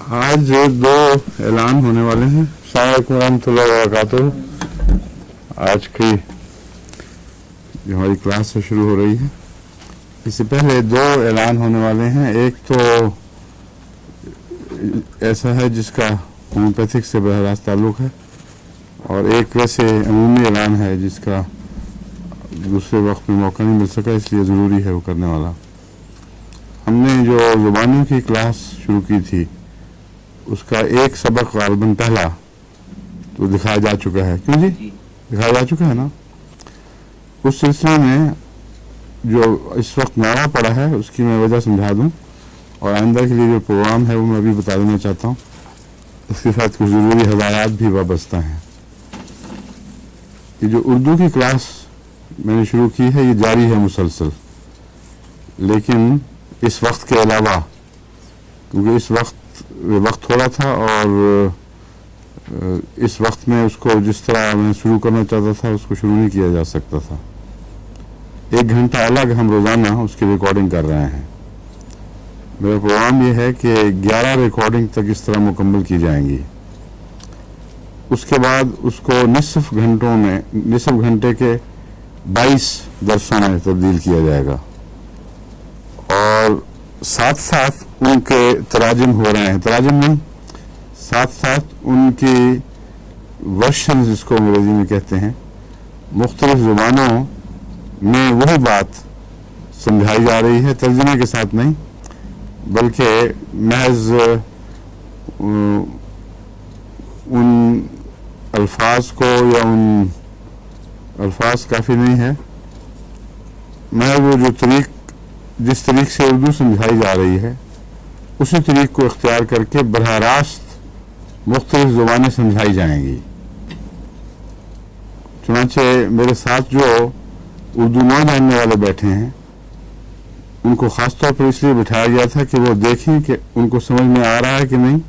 आज दो ऐलान होने वाले हैं। अस्सलाम वालेकुम रहमतुल्लाहि व बरकातुहू। आज की जो हमारी क्लास से शुरू हो रही है, इससे पहले दो ऐलान होने वाले हैं। एक तो ऐसा है जिसका होम्योपैथिक से बराह रास्त ताल्लुक़ है, और एक वैसे अमूमी ऐलान है जिसका दूसरे वक्त में मौका नहीं मिल सका, इसलिए ज़रूरी है वो करने वाला। हमने जो ज़ुबानों की क्लास शुरू की थी, उसका एक सबक ग़ालिबन पहला तो दिखाया जा चुका है। क्यों जी? दिखाया जा चुका है ना। उस सिलसिले में जो इस वक्त नारा पड़ा है उसकी मैं वजह समझा दूं, और आइंदा के लिए जो प्रोग्राम है वो मैं अभी बता देना चाहता हूँ। इसके साथ कुछ ज़रूरी हदायत भी वाबस्ता हैं। ये जो उर्दू की क्लास मैंने शुरू की है, ये जारी है मुसलसल, लेकिन इस वक्त के अलावा, क्योंकि इस वक्त थोड़ा था और इस वक्त में उसको जिस तरह मैं शुरू करना चाहता था उसको शुरू नहीं किया जा सकता था। 1 घंटा अलग हम रोज़ाना उसकी रिकॉर्डिंग कर रहे हैं। मेरा प्रोग्राम ये है कि 11 रिकॉर्डिंग तक इस तरह मुकम्मल की जाएंगी। उसके बाद उसको निसफ घंटे के 22 दरसों में तब्दील किया जाएगा, और साथ साथ उनके तराजिम हो रहे हैं। तराजिम नहीं, साथ साथ उनकी वर्शन जिसको अंग्रेजी में कहते हैं, मुख्तलिफ ज़ुबानों में वही बात समझाई जा रही है, तर्जुमे के साथ नहीं, बल्कि महज उन अल्फाज को, या उन अल्फाज काफ़ी नहीं है, महज वो जो जिस तरीके से उर्दू समझाई जा रही है उसी तरीके को इख्तियार करके बराह रास्त मुख्तलिफ ज़ुबानें समझाई जाएंगी। चुनांचे मेरे साथ जो उर्दू ना जानने वाले बैठे हैं, उनको ख़ास तौर पर इसलिए बिठाया गया था कि वो देखें कि उनको समझ में आ रहा है कि नहीं,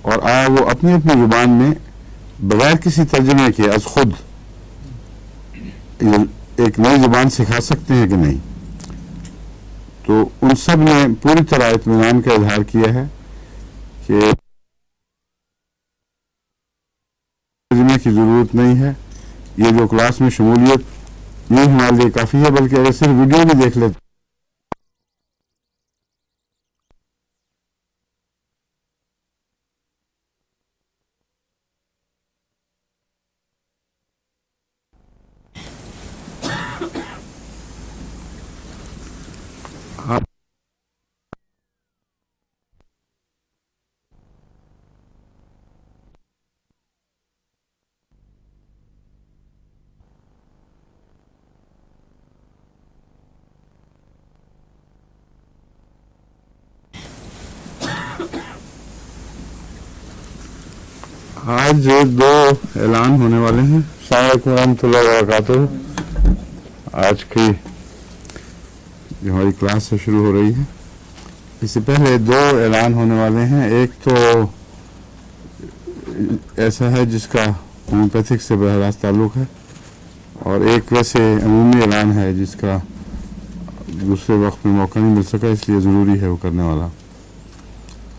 और आया वो अपनी अपनी ज़ुबान में बगैर किसी तर्जुमे के अज खुद एक नई ज़ुबान सिखा सकते हैं कि नहीं। तो उन सब ने पूरी तरह इत्मीनान का इजहार किया है कि तर्जुमे की ज़रूरत नहीं है। ये जो क्लास में शमूलियत ये हमारे लिए काफ़ी है, बल्कि अगर सिर्फ वीडियो भी देख लेते आज दो ऐलान होने वाले हैं। अस्सलाम वालेकुम रहमतुल्लाहि व बरकातुहू। आज की जो हमारी क्लास से शुरू हो रही है, इससे पहले दो ऐलान होने वाले हैं। एक तो ऐसा है जिसका होम्योपैथिक से बराह रास्त ताल्लुक़ है, और एक वैसे अमूमी ऐलान है जिसका दूसरे वक्त में मौका नहीं मिल सका, इसलिए ज़रूरी है वो करने वाला।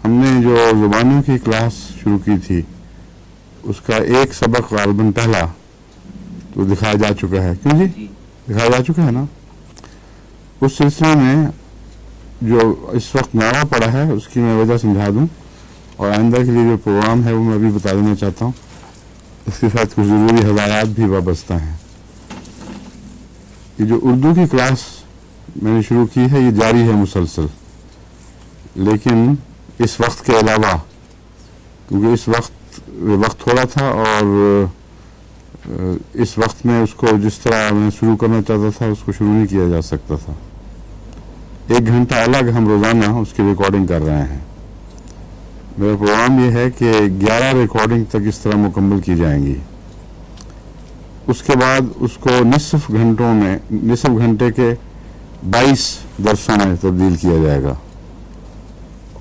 हमने जो ज़ुबानों की क्लास शुरू की थी, उसका एक सबक ग़ालिबन पहला तो दिखाया जा चुका है। क्यों जी? दिखाया जा चुका है ना। उस सिलसिले में जो इस वक्त नारा पड़ा है उसकी मैं वजह समझा दूं, और आइंदा के लिए जो प्रोग्राम है वो मैं अभी बता देना चाहता हूँ। इसके साथ कुछ ज़रूरी हदायत भी वाबस्ता हैं। ये जो उर्दू की क्लास मैंने शुरू की है, ये जारी है मुसलसल, लेकिन इस वक्त के अलावा, क्योंकि इस वक्त थोड़ा था और इस वक्त में उसको जिस तरह मैं शुरू करना चाहता था उसको शुरू नहीं किया जा सकता था। 1 घंटा अलग हम रोज़ाना उसकी रिकॉर्डिंग कर रहे हैं। मेरा प्रोग्राम ये है कि 11 रिकॉर्डिंग तक इस तरह मुकम्मल की जाएंगी। उसके बाद उसको निसफ घंटे के 22 दरसों में तब्दील किया जाएगा,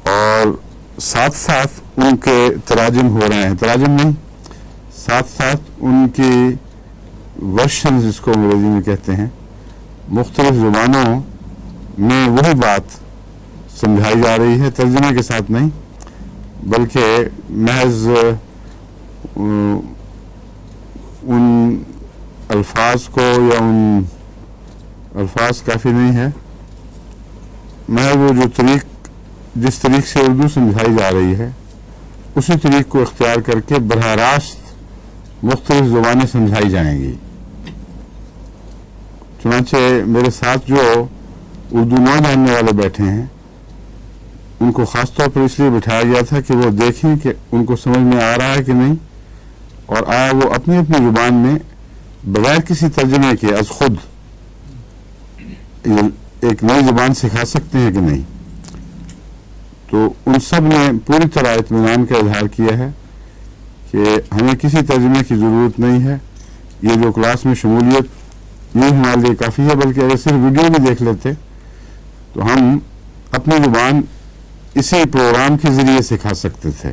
और साथ साथ उनके तराजिम हो रहे हैं। तराजिम नहीं, साथ साथ उनकी वर्शन जिसको अंग्रेजी में कहते हैं, मुख्तलिफ ज़ुबानों में वही बात समझाई जा रही है, तर्जुमे के साथ नहीं, बल्कि महज उन अल्फाज को या उन अल्फाज काफ़ी नहीं है, महज वो जो जिस तरीक़ से उर्दू समझाई जा रही है उसी तरीक़ को इख्तियार करके बरह रास्त मुख्तलिफ ज़ुबानें समझाई जाएंगी। चुनांचे मेरे साथ जो उर्दू ना जानने वाले बैठे हैं उनको ख़ास तौर पर इसलिए बिठाया गया था कि वो देखें कि उनको समझ में आ रहा है कि नहीं, और आया वो अपनी अपनी ज़ुबान में बगैर किसी तर्जुमे के अज खुद एक नई ज़ुबान सिखा सकते हैं कि नहीं। तो उन सब ने पूरी तरह इत्मीनान का इजहार किया है कि हमें किसी तर्जुमे की ज़रूरत नहीं है, ये जो क्लास में शमूलियत ये हमारे लिए काफ़ी है, बल्कि अगर सिर्फ वीडियो भी देख लेते तो हम अपनी ज़ुबान इसी प्रोग्राम के ज़रिए सिखा सकते थे।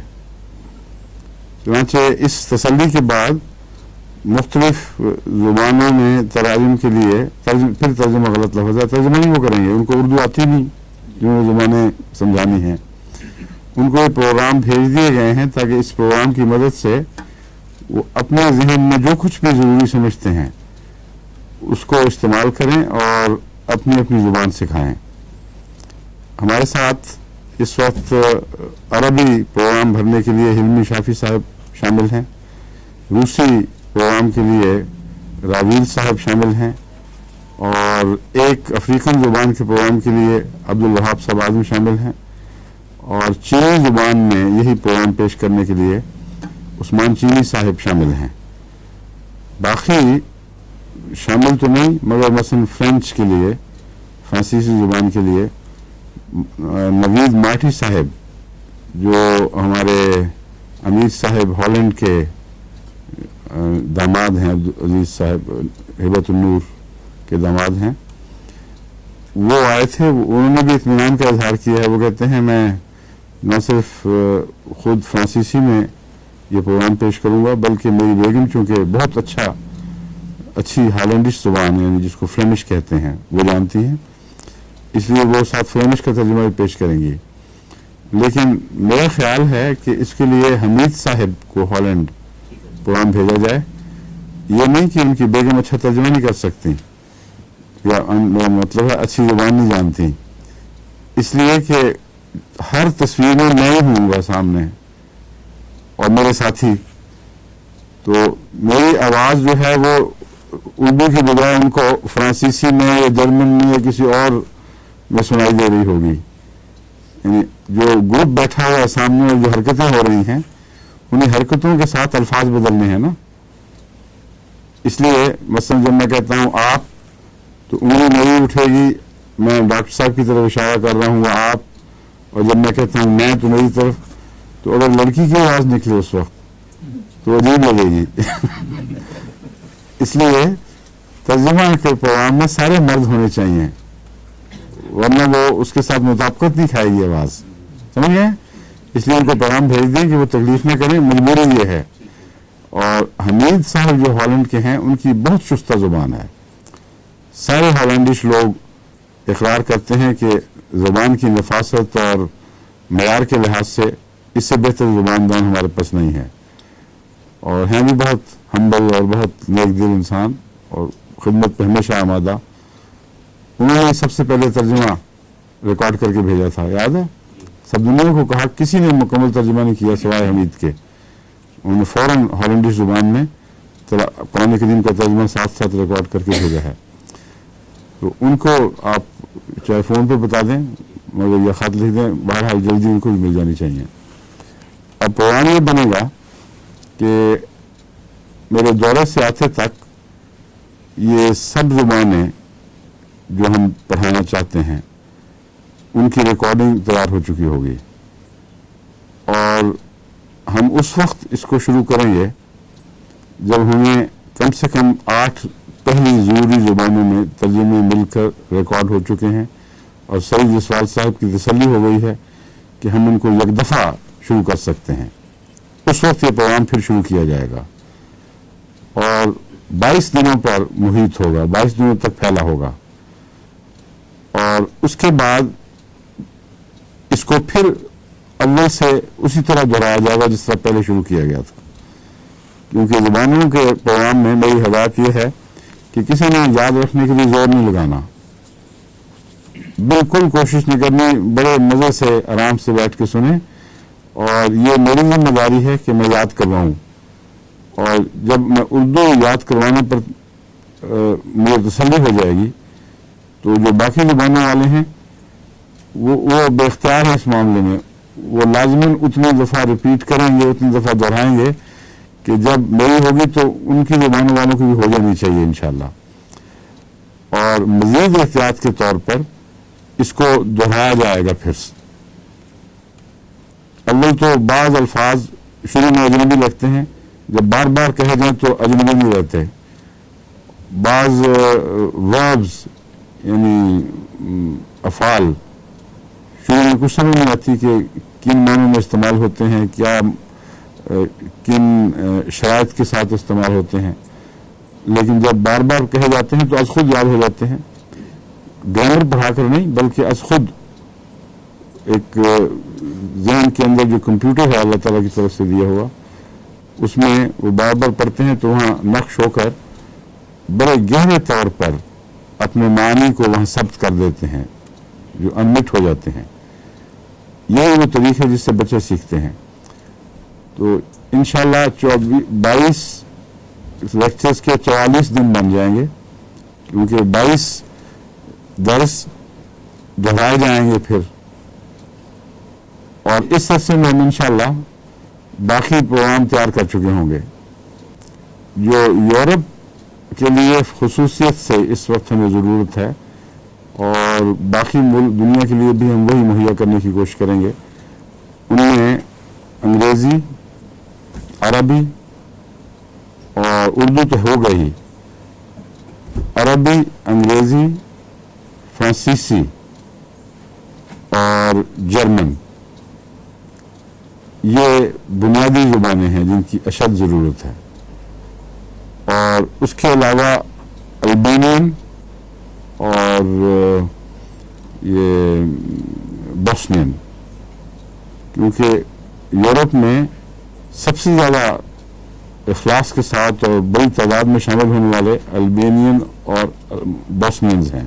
चुनांचे इस तसल्ली के बाद मुख्तलिफ ज़ुबानों में तराजुम के लिए फिर तर्जुमा गलत लफ्ज़ है, तर्जुमा नहीं वो करेंगे, उनको उर्दू आती नहीं, जो ज़ुबानें समझानी हैं उनको ये प्रोग्राम भेज दिए गए हैं ताकि इस प्रोग्राम की मदद से वो अपने जहन में जो कुछ भी ज़रूरी समझते हैं उसको इस्तेमाल करें और अपनी अपनी ज़ुबान सिखाएं। हमारे साथ इस वक्त अरबी प्रोग्राम भरने के लिए हिलमी शाफी साहब शामिल हैं, रूसी प्रोग्राम के लिए रावील साहब शामिल हैं, और एक अफ्रीकन ज़ुबान के प्रोग्राम के लिए अब्दुल वहाब साहब आज़मी शामिल हैं, और चीनी ज़ुबान में यही प्रोग्राम पेश करने के लिए उस्मान चीनी साहब शामिल हैं। बाकी शामिल तो नहीं, मगर मसलन फ्रेंच के लिए, फ्रांसीसी ज़ुबान के लिए नवीद माठी साहब जो हमारे अमीर साहब हॉलैंड के दामाद हैं, अजीज़ साहब हिबतुन्नूर के दामाद हैं, वो आए थे। उन्होंने भी इत्मीनान का इजहार किया है। वो कहते हैं मैं न सिर्फ ख़ुद फ्रांसीसी में ये प्रोग्राम पेश करूँगा बल्कि मेरी बेगम चूँकि बहुत अच्छी हॉलैंडिश ज़ुबान है जिसको फ्लेमिश कहते हैं वो जानती हैं, इसलिए वो साथ फ्लेमिश का तर्जुमा भी पेश करेंगी। लेकिन मेरा ख्याल है कि इसके लिए हमीद साहब को हॉलैंड प्रोग्राम भेजा जाए। ये नहीं कि उनकी बेगम अच्छा तर्जुमा नहीं कर सकती या मेरा मतलब है अच्छी ज़ुबान नहीं जानती, इसलिए कि हर तस्वीर में मैं ही हूँगा सामने और मेरे साथी, तो मेरी आवाज़ जो है वो उर्दू की बजाय उनको फ्रांसीसी में या जर्मन में या किसी और में सुनाई दे रही होगी। यानी जो ग्रुप बैठा हुआ है सामने और जो हरकतें हो रही हैं उन्हीं हरकतों के साथ अल्फाज बदलने हैं ना। इसलिए मसलन जब मैं कहता हूँ आप, तो उंगली मेरी उठेगी, मैं डॉक्टर साहब की तरफ इशारा कर रहा हूँ आप, और जब मैं कहता हूँ मैं तो मेरी तरफ, तो अगर लड़की की आवाज़ निकले उस वक्त तो अजीब लगेगी। इसलिए तर्जुमा के प्रोग्राम में सारे मर्द होने चाहिए, वरना वो उसके साथ मुताबिकत नहीं खाएगी आवाज़, समझ गए। इसलिए उनको पैगाम भेज दें कि वो तकलीफ न करें, मजबूरी ये है। और हमीद साहब जो हॉलैंड के हैं उनकी बहुत शुस्ता ज़ुबान है। सारे हॉलैंडिश लोग इकरार करते हैं कि ज़ुबान की नफासत और मयार के लिहाज से इससे बेहतर ज़ुबानदान हमारे पास नहीं है, और हैं भी बहुत हम्बल और बहुत नेक दिल इंसान और खिदमत पे हमेशा आमादा। उन्होंने सबसे पहले तर्जुमा रिकॉर्ड करके भेजा था, याद है। सब दुनिया को कहा, किसी ने मुकम्मल तर्जुमा नहीं किया सिवाय हमीद के। उन्होंने फ़ौरन हॉलैंडिश ज़ुबान में कुरान करीम का तर्जुमा साथ साथ रिकॉर्ड करके भेजा है। तो उनको आप चाहे फ़ोन पे बता दें मगर या ख़त लिख दें, बहरहाल जल्दी उनको भी मिल जानी चाहिए। अब प्रोग्राम ये बनेगा कि मेरे दौरे से आते तक ये सब ज़ुबानें जो हम पढ़ाना चाहते हैं उनकी रिकॉर्डिंग तैयार हो चुकी होगी, और हम उस वक्त इसको शुरू करेंगे जब हमें कम से कम 8 पहली ज़रूरी ज़ुबानों में तर्जुमे मिलकर रिकॉर्ड हो चुके हैं और सईद जसवाल साहब की तसल्ली हो गई है कि हम उनको एक दफ़ा शुरू कर सकते हैं। उस वक्त ये प्रोग्राम फिर शुरू किया जाएगा और 22 दिनों पर मुहित होगा, 22 दिनों तक फैला होगा, और उसके बाद इसको फिर اول سے اسی طرح دہرایا جائے گا جس طرح پہلے شروع کیا گیا تھا، کیونکہ زبانوں کے پروگرام میں میری ہدایت یہ ہے کہ کسی نے یاد رکھنے کے لیے زور نہیں لگانا، بالکل کوشش نہیں کرنی، بڑے مزے سے آرام سے بیٹھ کے سنیں، اور یہ میری ذمہ داری ہے کہ میں یاد کرواؤں، اور جب میں اردو یاد کروانے پر مجھے تسلی ہو جائے گی تو جو باقی زبانوں والے ہیں وہ بے اختیار ہیں اس معاملے میں، وہ لازماً اتنی دفعہ ریپیٹ کریں گے، اتنی دفعہ دہرائیں گے کہ جب میری ہوگی تو ان کی زبانوں والوں کی بھی ہو جانی چاہیے انشاءاللہ۔ اور مزید احتیاط کے طور پر اس کو دہرایا جائے گا پھر سے۔ اول تو بعض الفاظ شروع میں اجنبی لگتے ہیں، جب بار بار کہے جائیں تو اجنبی نہیں رہتے، بعض وربز یعنی افعال شروع میں کچھ سمجھ نہیں آتی کہ کن معنوں میں استعمال ہوتے ہیں، کیا کن شرائط کے ساتھ استعمال ہوتے ہیں، لیکن جب بار بار کہے جاتے ہیں تو از خود یاد ہو جاتے ہیں، گرامر پڑھا کر نہیں بلکہ از خود ایک ذہن کے اندر جو کمپیوٹر ہے اللہ تعالیٰ کی طرف سے دیا ہوا، اس میں وہ بار بار پڑھتے ہیں تو وہاں نقش ہو کر بڑے گہرے طور پر اپنے معنی کو وہاں ثبت کر دیتے ہیں، جو انمٹ ہو جاتے ہیں۔ یہی وہ طریقہ ہے جس سے بچے سیکھتے ہیں۔ تو انشاءاللہ 22 لیکچرز کے 44 دن بن جائیں گے، کیونکہ 22 درس دہرائے جائیں گے پھر، اور اس عرصے میں ہم انشاءاللہ باقی پروگرام تیار کر چکے ہوں گے جو یورپ کے لیے خصوصیت سے اس وقت ہمیں ضرورت ہے، اور باقی ملک دنیا کے لیے بھی ہم وہی مہیا کرنے کی کوشش کریں گے۔ ان میں انگریزی، عربی اور اردو تو ہو گئی، عربی، انگریزی، فرانسیسی اور جرمن، یہ بنیادی زبانیں ہیں جن کی اشد ضرورت ہے، اور اس کے علاوہ البینین اور یہ بوسنین، کیونکہ یورپ میں سب سے زیادہ اخلاص کے ساتھ اور بڑی تعداد میں شامل ہونے والے البینین اور بوسنینز ہیں۔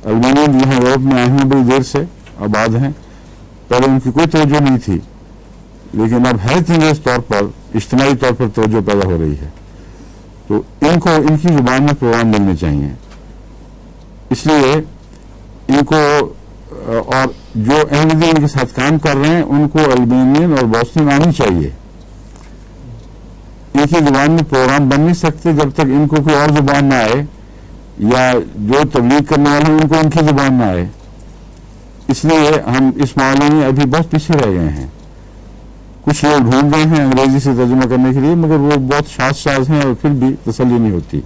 البینین یہاں یورپ میں آئے ہیں، بڑی دیر سے آباد ہیں، پہلے ان کی کوئی توجہ نہیں تھی، لیکن اب ہیلتھ انگلش طور پر اجتماعی طور پر توجہ پیدا ہو رہی ہے، تو ان کو ان کی زبان میں پروگرام ملنے چاہیے، اس لیے ان کو، اور جو احمدی ان کے ساتھ کام کر رہے ہیں ان کو البینین اور بوسنین آنی چاہیے۔ ان کی زبان میں پروگرام بن نہیں سکتے جب تک ان کو کوئی اور زبان نہ آئے، یا جو تبلیغ کرنے والے ہیں ان کو ان کی زبان نہ آئے، اس لیے ہم اس معاملے میں ابھی بہت پیچھے رہ گئے ہیں۔ کچھ لوگ ڈھونڈ رہے ہیں انگریزی سے ترجمہ کرنے کے لیے، مگر وہ بہت شاذ ہیں اور پھر بھی تسلی نہیں ہوتی۔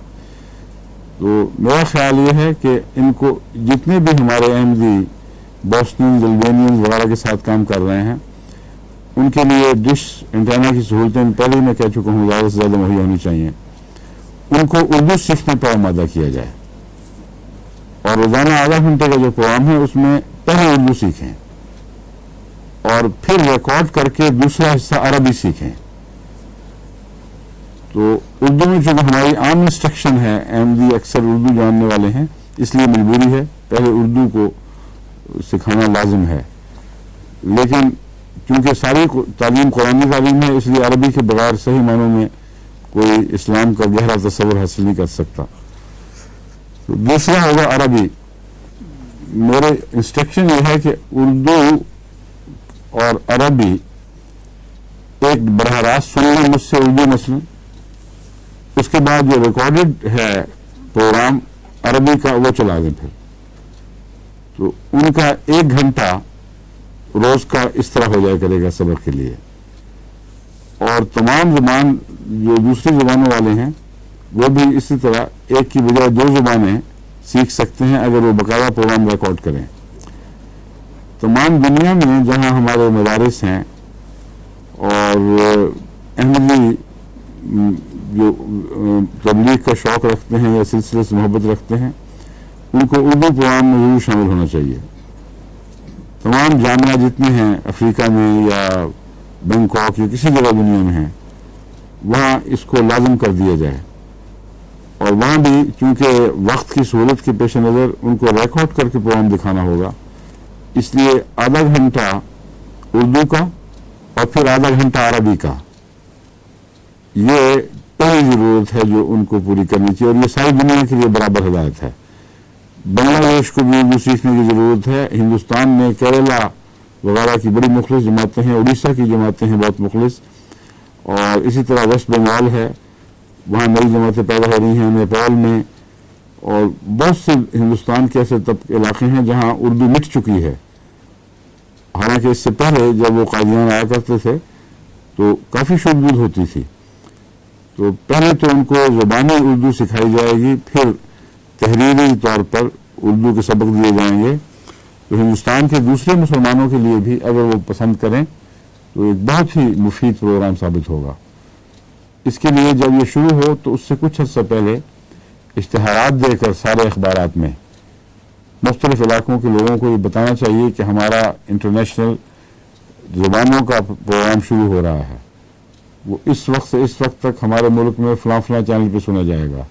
تو میرا خیال یہ ہے کہ ان کو جتنے بھی ہمارے احمدی بوسنین، البینین وغیرہ کے ساتھ کام کر رہے ہیں، ان کے لیے ڈش انٹینا کی سہولتیں پہلے ہی میں کہہ چکا ہوں زیادہ سے زیادہ مہیا ہونی چاہیے۔ ان کو اردو سیکھنے پر آمادہ کیا جائے، اور روزانہ آدھا گھنٹے کا جو پروگرام ہے اس میں پہلے اردو سیکھیں اور پھر ریکارڈ کر کے دوسرا حصہ عربی سیکھیں۔ تو اردو میں جو ہماری عام انسٹرکشن ہے، احمدی اکثر اردو جاننے والے ہیں، اس لیے مجبوری ہے پہلے اردو کو سکھانا لازم ہے، لیکن چونکہ ساری تعلیم قرآنی تعلیم ہے، اس لیے عربی کے بغیر صحیح معنوں میں کوئی اسلام کا گہرا تصور حاصل نہیں کر سکتا۔ تو دوسرا ہوگا عربی۔ میرے انسٹرکشن یہ ہے کہ اردو اور عربی ایک براہ راست سن لیں مجھ سے اردو مثلا، اس کے بعد جو ریکارڈڈ ہے پروگرام عربی کا وہ چلا دیں پھر، تو ان کا 1 گھنٹہ روز کا اس طرح ہو جائے کرے گا سبق کے لیے۔ اور تمام زبان جو دوسری زبانوں والے ہیں وہ بھی اسی طرح ایک کی بجائے 2 زبانیں سیکھ سکتے ہیں اگر وہ باقاعدہ پروگرام ریکارڈ کریں۔ تمام دنیا میں جہاں ہمارے مدارس ہیں اور احمدی جو تبلیغ کا شوق رکھتے ہیں یا سلسلے سے محبت رکھتے ہیں، ان کو اردو پروگرام میں ضرور شامل ہونا چاہیے तमाम जामिया जितने हैं अफ्रीका में या बैंकॉक या किसी जगह दुनिया में हैं, वहाँ इसको लाजम कर दिया जाए। और वहाँ भी चूँकि वक्त की सहूलत के पेश नज़र उनको रिकॉर्ड करके प्रोग्राम दिखाना होगा, इसलिए आधा घंटा उर्दू का और फिर आधा घंटा अरबी का, ये पहली ज़रूरत है जो उनको पूरी करनी चाहिए। और ये सारी दुनिया के लिए बराबर हिदायत है। बांग्लादेश को भी उर्दू सीखने की ज़रूरत है। हिंदुस्तान में केरला वगैरह की बड़ी मुखलिस जमातें हैं, उड़ीसा की जमातें हैं बहुत मुखलिस, और इसी तरह वेस्ट बंगाल है, वहाँ नई जमातें पैदा हो रही हैं, नेपाल में, और बहुत से हिंदुस्तान के ऐसे इलाके हैं जहाँ उर्दू मिट चुकी है। हालांकि इससे पहले जब वो कादियान आया करते थे तो काफ़ी शुद्ध होती थी। तो पहले तो उनको ज़बानी उर्दू सिखाई जाएगी, फिर तहरीरी तौर पर उर्दू के सबक दिए जाएंगे। तो हिंदुस्तान के दूसरे मुसलमानों के लिए भी अगर वो पसंद करें तो एक बहुत ही मुफीद प्रोग्राम साबित होगा। इसके लिए जब ये शुरू हो तो उससे कुछ अर्सा पहले इश्तिहारात देकर सारे अखबारात में मुख्तलिफ इलाकों के लोगों को ये बताना चाहिए कि हमारा इंटरनेशनल ज़ुबानों का प्रोग्राम शुरू हो रहा है। वो इस वक्त से इस वक्त तक हमारे मुल्क में फ़लाँ चैनल पे सुना जाएगा।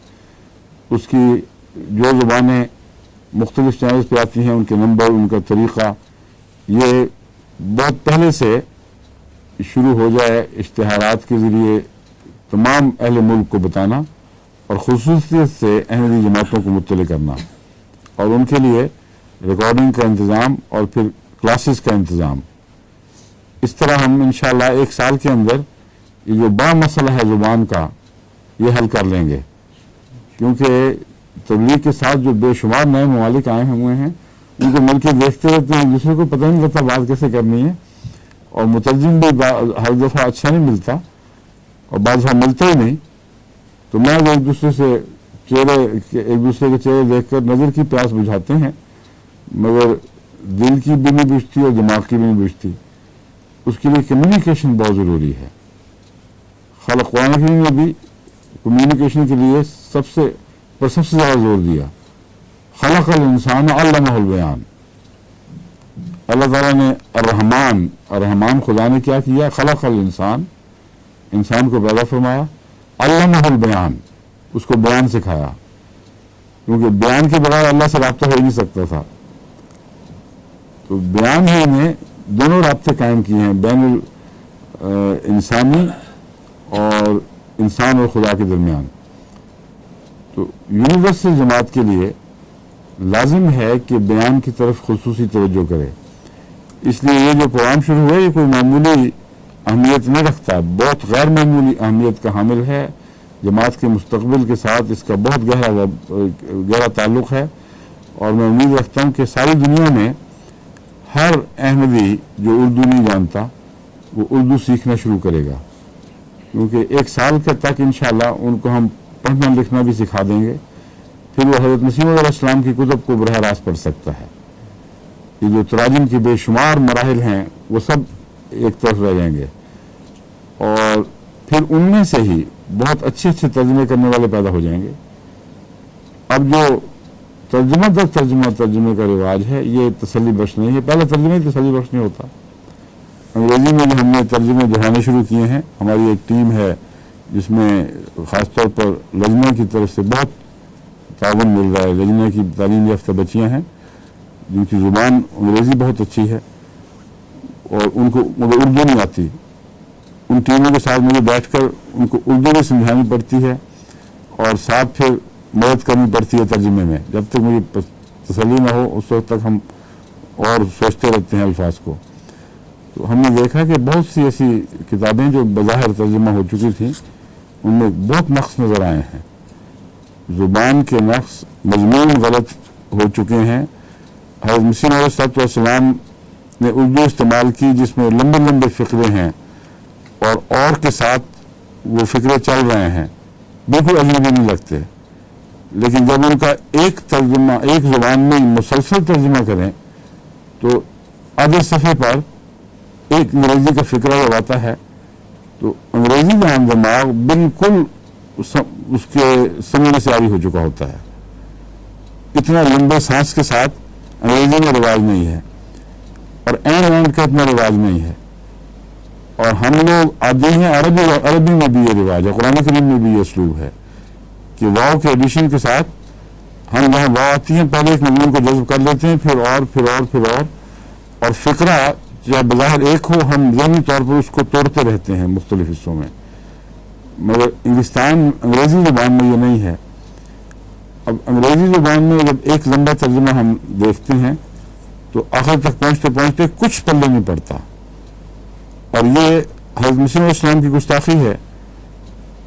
उसकी जो ज़ुबानें मुख्तलिफ चैनल्स पे आती हैं, उनके नंबर, उनका तरीक़ा, ये बहुत पहले से शुरू हो जाए। इश्तिहारात के ज़रिए तमाम अहले मुल्क को बताना और ख़ुसूसियत से अहमदी जमातों को मुत्तली करना, और उनके लिए रिकॉर्डिंग का इंतज़ाम और फिर क्लासेस का इंतज़ाम। इस तरह हम इंशाअल्लाह एक साल के अंदर ये जो बड़ा मसला है ज़ुबान का, ये हल कर लेंगे। क्योंकि तबलीग के साथ जो बेशुमार नए ममालिक आए हुए हैं, उनको मिलकर देखते रहते हैं, एक दूसरे को पता नहीं लगता बात कैसे करनी है, और मुतरजिम भी हर दफ़ा अच्छा नहीं मिलता और बाद दफ़ा मिलता ही नहीं। तो मैं एक दूसरे के चेहरे देखकर नज़र की प्यास बुझाते हैं, मगर दिल की भी नहीं बुझती और दिमाग की भी नहीं बुझती। उसके लिए कम्युनिकेशन बहुत ज़रूरी है। कुरान करीम में भी कम्युनिकेशन के लिए सबसे ज़्यादा जोर दिया। खलक़ल इंसान अल्लमहुल बयान। अल्लाह ताला ने अर्रहमान खुदा ने क्या किया? खलक़ल इंसान को पैदा फरमाया, अल्लमहुल बयान, उसको बयान सिखाया, क्योंकि बयान के बगैर अल्लाह से राब्ता हो ही नहीं सकता था। तो बयान ही ने दोनों राब्ते कायम किए हैं, बैनुल इंसानी और इंसान और खुदा के दरमियान। तो यूनिवर्सल जमात के लिए लाजिम है कि बयान की तरफ खुसूसी तवज्जो करे। इसलिए ये जो प्रोग्राम शुरू हुआ, ये कोई मामूली अहमियत नहीं रखता, बहुत गैर मामूली अहमियत का हामिल है। जमात के मुस्तकबिल के साथ इसका बहुत गहरा ताल्लुक़ है, और मैं उम्मीद रखता हूँ कि सारी दुनिया में हर अहमदी जो उर्दू नहीं जानता वो उर्दू सीखना शुरू करेगा, क्योंकि एक साल तक इंशाअल्लाह उनको हम पढ़ना लिखना भी सिखा देंगे। फिर वो हज़रत मसीह अलैहिस्सलाम की कुतुब को बरह रास्त पढ़ सकता है। ये जो तराजिम के बेशुमार मराहिल हैं वो सब एक तरफ रह जाएंगे, और फिर उनमें से ही बहुत अच्छे तर्जुमे करने वाले पैदा हो जाएंगे। अब जो तर्जुमे का रिवाज है, ये तसल्ली बख्श नहीं है। पहले तर्जुमे तसल्ली बख्श नहीं होता। अंग्रेज़ी में जो हमने तर्जुमे दोहराने शुरू किए हैं, हमारी एक टीम है जिसमें ख़ासतौर पर लजना की तरफ से बहुत ताउन मिल रहा है। लजना की तालीम याफ्ता बच्चियाँ हैं जिनकी ज़ुबान अंग्रेज़ी बहुत अच्छी है और उनको मुझे उर्दू नहीं आती। उन टीमों के साथ मुझे बैठकर उनको उर्दू में समझानी पड़ती है और साथ फिर मदद करनी पड़ती है तर्जुमे में। जब तक मुझे तसल्ली ना हो उस वक्त तक हम और सोचते रहते हैं अल्फाज को। तो हमने देखा कि बहुत सी ऐसी किताबें जो बज़ाहिर तर्जुमा हो चुकी थी, उनमें बहुत नक्स नज़र आए हैं। ज़ुबान के नक्स, मज़मून गलत हो चुके हैं। हज़रत मसीह अलैहिस्सलाम ने उर्दू इस्तेमाल की जिसमें लंबे लंबे फ़िक्रे हैं और के साथ वो फ़िक्रे चल रहे हैं, बिल्कुल अजनबी नहीं लगते। लेकिन जब उनका एक तर्जुमा एक ज़ुबान में मुसलसल तर्जुमा करें तो आधे सफ़े पर एक अंग्रेज़ी का फ़िक्रा जब आता है तो अंग्रेज़ी का दिमाग बिल्कुल उसके समझने से आरी हो चुका होता है। इतना लंबे सांस के साथ अंग्रेज़ी में रिवाज नहीं है। اور این کا اتنا رواج نہیں ہے. اور ہم لوگ عادی ہیں، عربی میں بھی یہ رواج ہے، قرآن کریم میں بھی یہ اسلوب ہے کہ واو کے ایڈیشن کے ساتھ ہم جہاں واو آتی ہیں پہلے ایک مضمون کو جذب کر لیتے ہیں، پھر اور فقرہ چاہے بظاہر ایک ہو ہم ذہنی طور پر اس کو توڑتے رہتے ہیں مختلف حصوں میں. مگر انگریزی زبان میں یہ نہیں ہے. اب انگریزی زبان میں جب ایک لمبا ترجمہ ہم دیکھتے ہیں تو آخر تک پہنچتے کچھ پلے نہیں پڑتا. اور یہ حضرت مسیح علیہ السلام کی گستاخی ہے،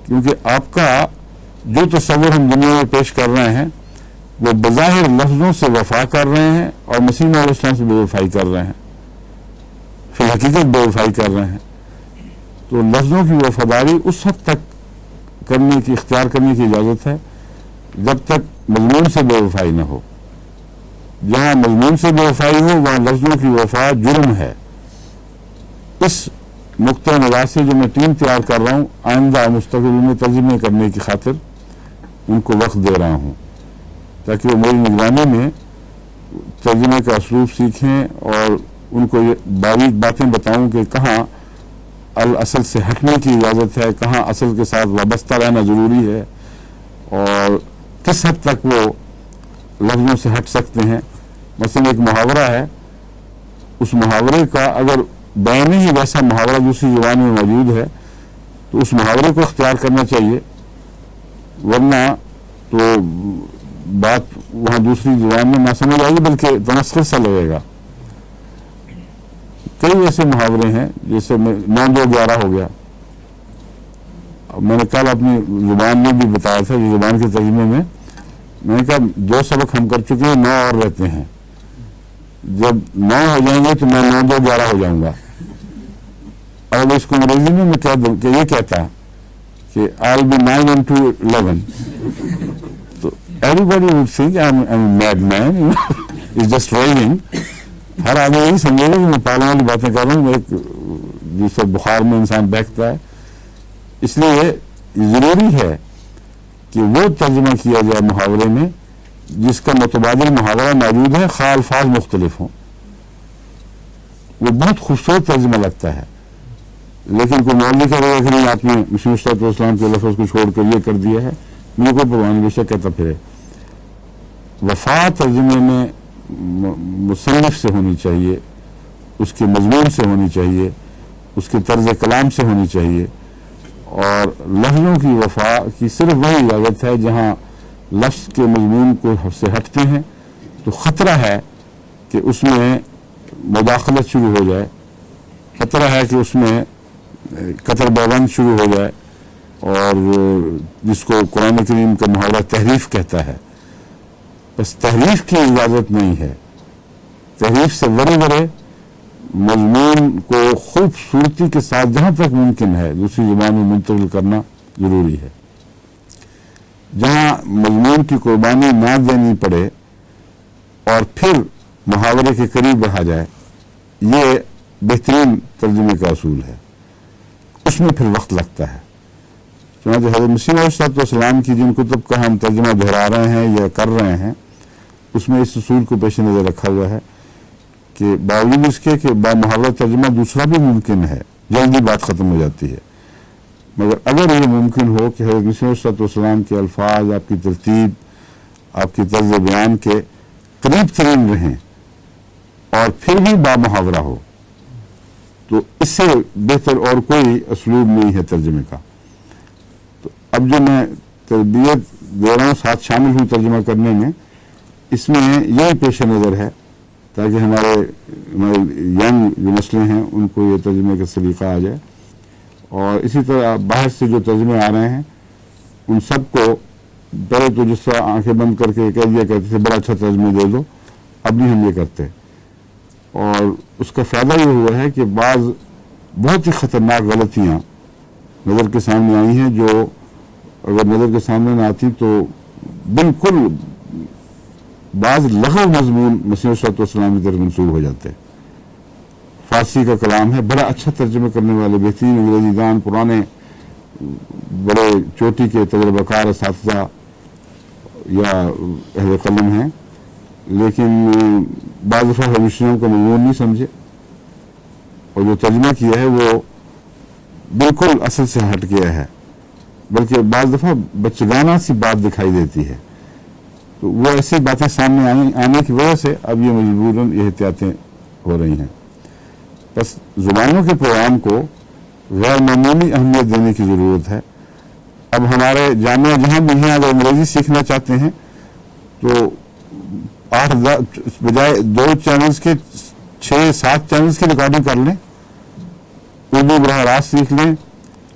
کیونکہ آپ کا جو تصور ہم دنیا میں پیش کر رہے ہیں وہ بظاہر لفظوں سے وفا کر رہے ہیں اور مسیح علیہ السلام سے بے وفائی کر رہے ہیں، فی الحقیقت بے وفائی کر رہے ہیں. تو لفظوں کی وفاداری اس حد تک اختیار کرنے کی اجازت ہے جب تک مضمون سے بے وفائی نہ ہو. جہاں مضمون سے بے وفائی ہو وہاں لفظوں کی وفا جرم ہے. اس نقطۂ نظر سے جو میں ٹیم تیار کر رہا ہوں، آئندہ مستقبل میں ترجمے کرنے کی خاطر ان کو وقت دے رہا ہوں تاکہ وہ میری نگرانی میں ترجمے کا اسلوب سیکھیں اور ان کو یہ باریک باتیں بتاؤں کہ کہاں الاصل سے ہٹنے کی اجازت ہے، کہاں اصل کے ساتھ وابستہ رہنا ضروری ہے اور کس حد تک وہ لفظوں سے ہٹ سکتے ہیں. مثلا ایک محاورہ ہے، اس محاورے کا اگر بیان ہی ویسا محاورہ دوسری زبان میں موجود ہے تو اس محاورے کو اختیار کرنا چاہیے، ورنہ تو بات وہاں دوسری زبان میں نہ سمجھ آئے گی بلکہ تمسخر سا لگے گا. کئی ایسے محاورے ہیں جیسے 9-2-11 ہو گیا. میں نے کل اپنی زبان میں بھی بتایا تھا کہ زبان کے ترجمے میں نے کہا 2 سبق ہم کر چکے ہیں، 9 اور رہتے ہیں. جب 9 ہو جائیں گے تو میں 9-2-11 ہو جاؤں گا. اور اس کو انگریزی میں کہہ دوں کہ یہ کہتا کہ I'll be 9 into 11 تو everybody would think I'm a madman, it's just raining. ہر آدمی یہی سمجھے گا کہ میں پاگلوں والی باتیں کر رہا ہوں، ایک جس بخار میں انسان بہتا ہے. اس لیے ضروری ہے کہ وہ ترجمہ کیا جائے محاورے میں جس کا متبادل محاورہ موجود ہے، خواہ الفاظ مختلف ہوں. وہ بہت خوبصورت ترجمہ لگتا ہے. لیکن کوئی مولوی کرے گا کہ نہیں آپ نے مسیح علیہ السلام کے لفظ کو چھوڑ کر یہ کر دیا ہے، مجھے کوئی پرواہ نہیں، بے شک کہتا پھرے. وفا ترجمے میں مصنف سے ہونی چاہیے، اس کے مضمون سے ہونی چاہیے، اس کے طرز کلام سے ہونی چاہیے. اور لفظوں کی وفا کی صرف وہی اجازت ہے جہاں لفظ کے مضمون کو سے ہٹتے ہیں تو خطرہ ہے کہ اس میں مداخلت شروع ہو جائے، خطرہ ہے کہ اس میں قطر بیبند شروع ہو جائے، اور جس کو قرآن کریم کا محاورہ تحریف کہتا ہے. بس تحریف کی اجازت نہیں ہے. تحریف سے بڑے مضمون کو خوبصورتی کے ساتھ جہاں تک ممکن ہے دوسری زبان میں منتقل کرنا ضروری ہے. جہاں مضمون کی قربانی نہ دینی پڑے اور پھر محاورے کے قریب رہا جائے، یہ بہترین ترجمے کا اصول ہے. اس میں پھر وقت لگتا ہے. چنانچہ حضرت مسیح علیہ السلام کی جن کتب کا ہم ترجمہ دہرا رہے ہیں یا کر رہے ہیں، اس میں اس اصول کو پیش نظر رکھا ہوا ہے کہ باوجود اس کے کہ با محاورہ ترجمہ دوسرا بھی ممکن ہے، جلدی بات ختم ہو جاتی ہے. مگر اگر یہ ممکن ہو کہ حضرت مسیح علیہ السلام کے الفاظ، آپ کی ترتیب، آپ کی طرز بیان کے قریب ترین رہیں اور پھر بھی با محاورہ ہو، تو اس سے بہتر اور کوئی اسلوب نہیں ہے ترجمے کا. تو اب جو میں تربیت دے رہا ہوں ساتھ شامل ہوں ترجمہ کرنے میں، اس میں یہی پیش نظر ہے تاکہ ہمارے ینگ جو نسلیں ہیں ان کو یہ ترجمے کا سلیقہ آ جائے. اور اسی طرح باہر سے جو ترجمے آ رہے ہیں ان سب کو پہلے تو جس طرح آنکھیں بند کر کے کہہ دیا کرتے تھے بڑا اچھا ترجمہ دے دو، اب نہیں ہم یہ کرتے. اور اس کا فائدہ یہ ہوا ہے کہ بعض بہت ہی خطرناک غلطیاں نظر کے سامنے آئی ہیں جو اگر نظر کے سامنے نہ آتی تو بالکل بعض لغو مضمون مسیح علیہ السلام کی طرف منسوب ہو جاتے. فارسی کا کلام ہے، بڑا اچھا ترجمہ کرنے والے بہترین انگریزی دان، پرانے بڑے چوٹی کے تجربہ کار اساتذہ یا اہل قلم ہیں، لیکن بعض دفعہ حوثیوں کا مضمون نہیں سمجھے اور جو ترجمہ کیا ہے وہ بالکل اصل سے ہٹ گیا ہے، بلکہ بعض دفعہ بچگانہ سی بات دکھائی دیتی ہے. تو وہ ایسی باتیں سامنے آنے کی وجہ سے اب یہ مجبوراً یہ احتیاطیں ہو رہی ہیں. بس زبانوں کے پروگرام کو غیر معمولی اہمیت دینے کی ضرورت ہے. اب ہمارے جامعہ جہاں بھی ہیں اگر انگریزی سیکھنا چاہتے ہیں تو 8 بجائے 2 چینلز کے 6-7 چینلز کی ریکارڈنگ کر لیں، اردو براہ راست سیکھ لیں،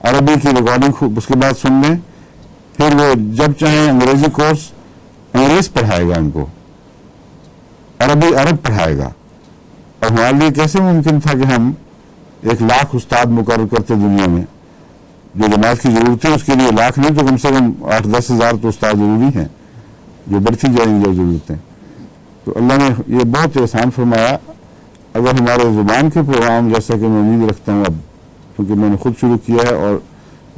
عربی کی ریکارڈنگ اس کے بعد سن لیں، پھر وہ جب چاہیں انگریزی کورس انگریز پڑھائے گا، ان کو عربی عرب پڑھائے گا. اور ہمارے لیے کیسے ممکن تھا کہ ہم 1,00,000 استاد مقرر کرتے دنیا میں؟ جو جماعت کی ضرورت ہے اس کے لیے 1,00,000 نہیں تو کم سے کم 8-10 ہزار تو استاد ضروری ہیں جو بڑھتی جائیں گی ضرورتیں. تو اللہ نے یہ بہت احسان فرمایا. اگر ہمارے زبان کے پروگرام، جیسا کہ میں امید رکھتا ہوں اب کیونکہ میں نے خود شروع کیا ہے اور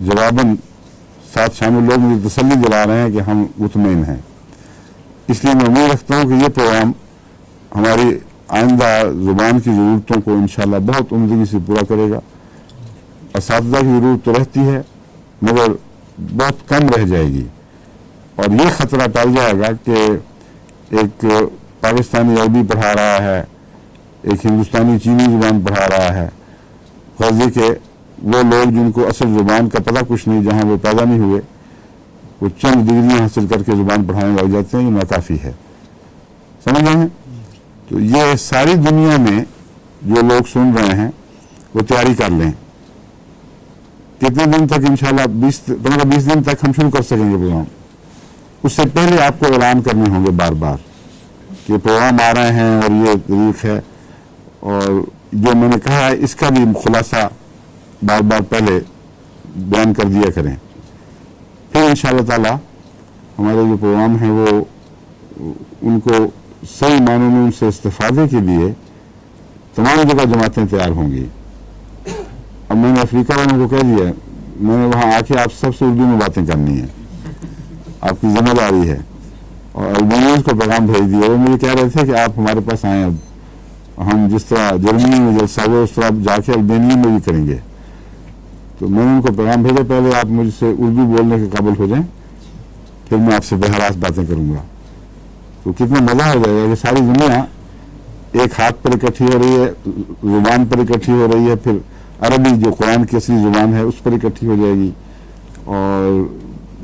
جواباً ساتھ شامل لوگ مجھے تسلی دلا رہے ہیں کہ ہم مطمئن ہیں، اس لیے میں امید رکھتا ہوں کہ یہ پروگرام ہماری آئندہ زبان کی ضرورتوں کو انشاءاللہ بہت عمدگی سے پورا کرے گا. اساتذہ کی ضرورت تو رہتی ہے مگر بہت کم رہ جائے گی، اور یہ خطرہ ٹل جائے گا کہ ایک پاکستانی عربی پڑھا رہا ہے، ایک ہندوستانی چینی زبان پڑھا رہا ہے، غرضی کہ وہ لوگ جن کو اصل زبان کا پتہ کچھ نہیں، جہاں وہ پیدا نہیں ہوئے، وہ چند ڈگریاں حاصل کر کے زبان پڑھانے لگ جاتے ہیں. یہ ناکافی ہے، سمجھ رہے ہیں؟ تو یہ ساری دنیا میں جو لوگ سن رہے ہیں وہ تیاری کر لیں. کتنے دن تک؟ انشاءاللہ 15-20 دن تک ہم شروع کر سکیں گے پروگرام. اس سے پہلے آپ کو اعلان کرنے ہوں گے بار بار کہ پروگرام آ رہے ہیں اور یہ تاریخ ہے، اور جو میں نے کہا ہے اس کا بھی خلاصہ بار بار پہلے بیان کر دیا کریں. پھر انشاءاللہ تعالی ہمارے جو پروگرام ہیں وہ ان کو صحیح معنوں میں ان سے استفادے کے لیے تمام جگہ جماعتیں تیار ہوں گی. اب میں نے افریقہ والوں کو کہہ دیا، میں نے وہاں آ کے آپ سب سے اردو میں باتیں کرنی ہیں، آپ کی ذمہ داری ہے. اور البینیز کو پیغام بھیج دیا، وہ مجھے کہہ رہے تھے کہ آپ ہمارے پاس آئیں، اب ہم جس طرح جرمنی میں جلسہ ہوا اس طرح جا کے البینیا میں بھی کریں گے. تو میں نے ان کو پیغام بھیجا، پہلے آپ مجھ سے اردو بولنے کے قابل ہو جائیں، پھر میں آپ سے براہ راست باتیں کروں گا. تو کتنا مزہ ہو جائے گا کہ ساری دنیا ایک ہاتھ پر اکٹھی ہو رہی ہے، زبان پر اکٹھی ہو رہی ہے، پھر عربی جو قرآن کی اصلی زبان ہے اس پر اکٹھی ہو جائے گی، اور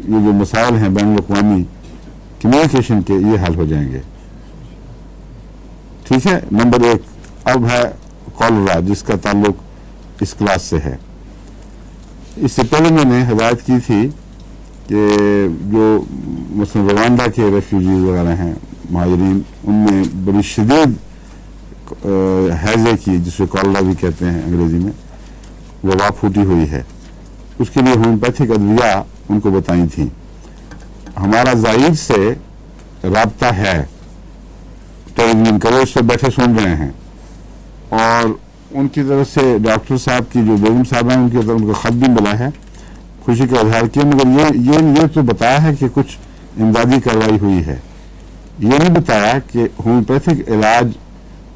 یہ جو مسائل ہیں بین الاقوامی کمیونیکیشن کے یہ حل ہو جائیں گے. ٹھیک ہے. نمبر 1 اب ہے کالرا، جس کا تعلق اس کلاس سے ہے. اس سے پہلے میں نے ہدایت کی تھی کہ جو مثلا روانڈا کے ریفیوجیز وغیرہ ہیں، مہاجرین، ان میں بڑی شدید ہیضے کی، جسے کالرا بھی کہتے ہیں انگریزی میں، وبا پھوٹی ہوئی ہے. اس کے لیے ہومیوپیتھک ادویہ ان کو بتائی تھیں. ہمارا زائد سے رابطہ ہے ٹیلی ویژن کا، وہ اس پہ بیٹھے سن رہے ہیں، اور ان کی طرف سے ڈاکٹر صاحب کی جو بیگم صاحب ہیں ان کی طرف ان کو خط بھی ملا ہے، خوشی کا اظہار کیا، مگر یہ تو بتایا ہے کہ کچھ امدادی کارروائی ہوئی ہے. یہ نہیں بتایا کہ ہومیوپیتھک علاج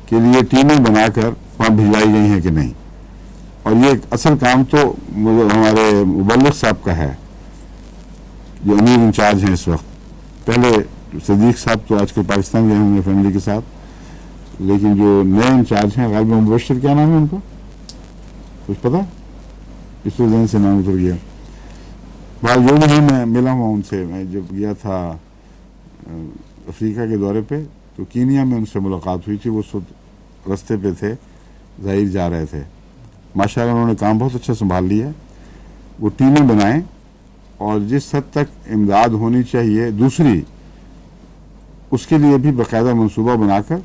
کے لیے ٹیمیں بنا کر وہاں بھجوائی گئی ہیں کہ نہیں. اور یہ اصل کام تو ہمارے مبلغ صاحب کا ہے جو امیر انچارج ہیں اس وقت. پہلے صدیق صاحب تو آج کل پاکستان گئے ہوں گے فیملی کے ساتھ، لیکن جو نئے انچارج ہیں غالب مبشر، کیا نام ہے ان کا؟ کچھ پتا؟ اس کو ذہن سے نام اتر گیا. بعد جو بھی ہے، میں ملا ہوا ان سے. میں جب گیا تھا افریقہ کے دورے پہ تو کینیا میں ان سے ملاقات ہوئی تھی. وہ رستے پہ تھے، ظاہر جا رہے تھے. ماشاءاللہ انہوں نے کام بہت اچھا سنبھال لیا. وہ ٹیمیں بنائیں اور جس حد تک امداد ہونی چاہیے دوسری، اس کے لیے بھی باقاعدہ منصوبہ بنا کر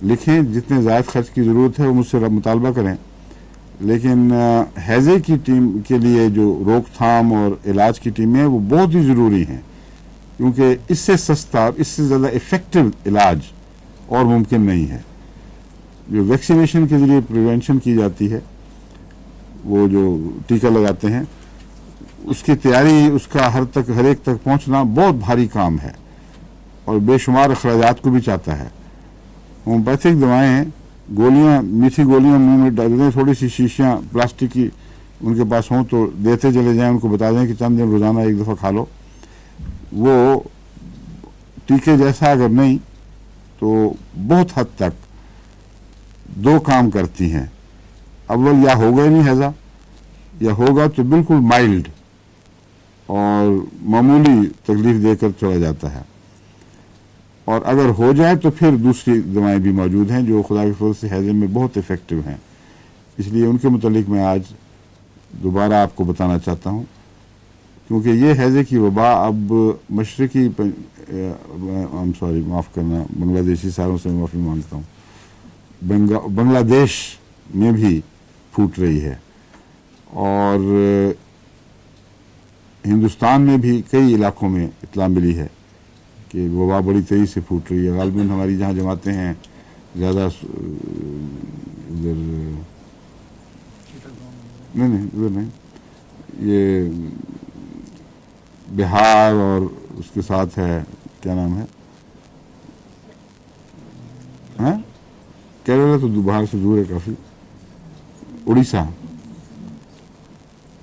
لکھیں. جتنے زائد خرچ کی ضرورت ہے وہ مجھ سے مطالبہ کریں، لیکن ہیضے کی ٹیم کے لیے جو روک تھام اور علاج کی ٹیمیں ہیں وہ بہت ہی ضروری ہیں، کیونکہ اس سے سستا اور اس سے زیادہ افیکٹو علاج اور ممکن نہیں ہے. جو ویکسینیشن کے ذریعے پریونشن کی جاتی ہے، وہ جو ٹیکہ لگاتے ہیں، اس کی تیاری، اس کا ہر ایک تک پہنچنا بہت بھاری کام ہے اور بے شمار اخراجات کو بھی چاہتا ہے. ہومیوپیتھک دوائیں गोलियां, मीठी गोलियां मुंह में डाल दें, थोड़ी सी शीशियां प्लास्टिक की उनके पास हों तो देते चले जाएं, उनको बता दें कि चंद दिन रोज़ाना एक दफ़ा खा लो। वो टीके जैसा अगर नहीं तो बहुत हद तक दो काम करती हैं। अव्वल या होगा ही नहीं हैज़ा, या होगा तो बिल्कुल माइल्ड और मामूली तकलीफ देकर चला जाता है, और अगर हो जाए तो फिर दूसरी दवाएं भी मौजूद हैं जो खुदा के फजल से हैज़े में बहुत इफ़ेक्टिव हैं। इसलिए उनके मुतालिक मैं आज दोबारा आपको बताना चाहता हूँ, क्योंकि ये हैज़े की वबा अब मशरक़ी माफ़ करना, बांग्लादेशी सारों से माफ़ी मांगता हूँ, बांग्लादेश में भी फूट रही है, और हिंदुस्तान में भी कई इलाकों में इत्तला मिली है कि वबा बड़ी तेज़ी से फूट रही है। गालिबन हमारी जहाँ जमातें हैं ज़्यादा इधर नहीं उधर नहीं, ये बिहार और उसके साथ है, क्या नाम है, हाँ केरला तो बाहर से दूर है काफ़ी,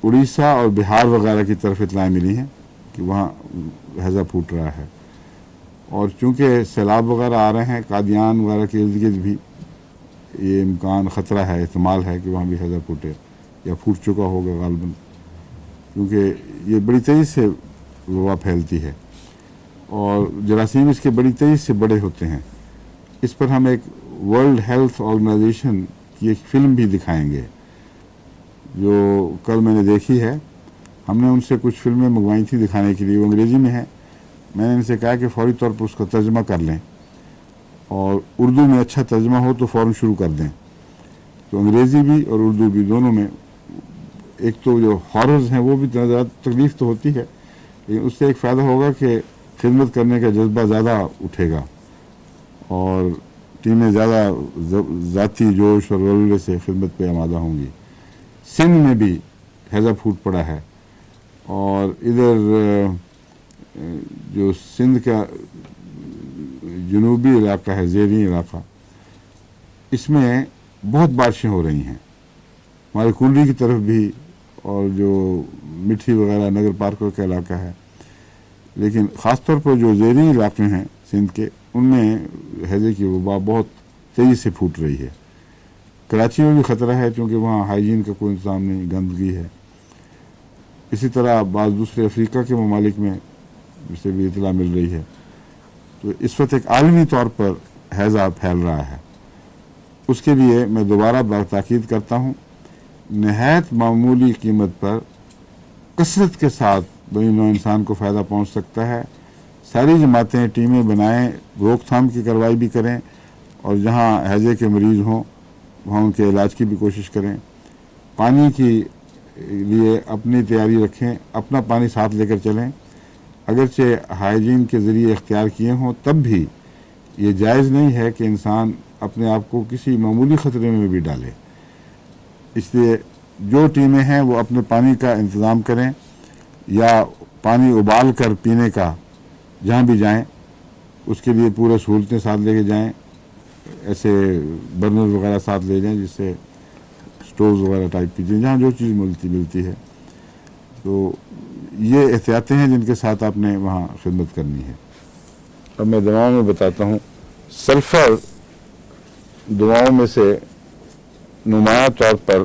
उड़ीसा और बिहार वगैरह की तरफ इत्तलाएँ मिली हैं कि वहाँ हैज़ा फूट रहा है। और चूँकि सैलाब वगैरह आ रहे हैं, कादियान वगैरह के इर्द गिर्द भी ये इम्कान ख़तरा है, इस्तेमाल है कि वहाँ भी हैज़ा फूटे या फूट चुका होगा गालिबन, क्योंकि ये बड़ी तेज़ी से वबा फैलती है और जरासीम इसके बड़ी तेज़ी से बड़े होते हैं। इस पर हम एक वर्ल्ड हेल्थ ऑर्गेनाइजेशन की एक फ़िल्म भी दिखाएंगे जो कल मैंने देखी है। हमने उनसे कुछ फिल्में मंगवाई थी दिखाने के लिए, वो अंग्रेज़ी में है। मैंने इनसे कहा कि फ़ौरी तौर पर उसका तर्जमा कर लें और उर्दू में अच्छा तर्जमा हो तो फ़ौरन शुरू कर दें। तो अंग्रेज़ी भी और उर्दू भी दोनों में, एक तो जो हॉरर्स हैं वो भी ज़्यादा तकलीफ़ तो होती है, लेकिन उससे एक फ़ायदा होगा कि खिदमत करने का जज्बा ज़्यादा उठेगा और टीमें ज़्यादा ज़ाती जोश और वल्वले से खिदमत पे आमादा होंगी। सिंध में भी हैज़ा फूट पड़ा है और इधर जो सिंध का जनूबी इलाका है, ज़ेरी इलाका, इसमें बहुत बारिशें हो रही हैं। हमारे कुंडली की तरफ भी और जो मिठी वगैरह नगर पार्कों का इलाका है, लेकिन ख़ास तौर पर जो ज़ेरी इलाके हैं सिंध के, उनमें हैज़े की वबा बहुत तेज़ी से फूट रही है। कराची में भी ख़तरा है क्योंकि वहाँ हाइजीन का कोई इंतज़ाम नहीं, गंदगी है। इसी तरह बाज़ दूसरे अफ्रीका के ममालिक में जिससे भी इतला मिल रही है। तो इस वक्त एक आलमी तौर पर हैज़ा फैल रहा है। उसके लिए मैं दोबारा ताकीद करता हूँ, नहायत मामूली कीमत पर कसरत के साथ बनी नौ इंसान को फ़ायदा पहुँच सकता है। सारी जमातें टीमें बनाएं, रोकथाम की कार्रवाई भी करें और जहाँ हैज़े के मरीज़ हों वहाँ उनके इलाज की भी कोशिश करें। पानी की लिए अपनी तैयारी रखें, अपना पानी साथ लेकर चलें। अगरचे हाइजीन के ज़रिए इख्तियार किए हों तब भी ये जायज़ नहीं है कि इंसान अपने आप को किसी मामूली ख़तरे में भी डाले। इसलिए जो टीमें हैं वो अपने पानी का इंतज़ाम करें या पानी उबाल कर पीने का जहाँ भी जाएं उसके लिए पूरे सहूलतें साथ लेके जाएं। ऐसे बर्नर वगैरह साथ ले जाएं जिससे स्टोव्स वगैरह टाइप की जहाँ जो चीज़ मिलती है। तो ये एहतियातें हैं जिनके साथ आपने वहाँ खिदमत करनी है। अब मैं दवाओं में बताता हूँ। सल्फ़र दवाओं में से नुमाया तौर पर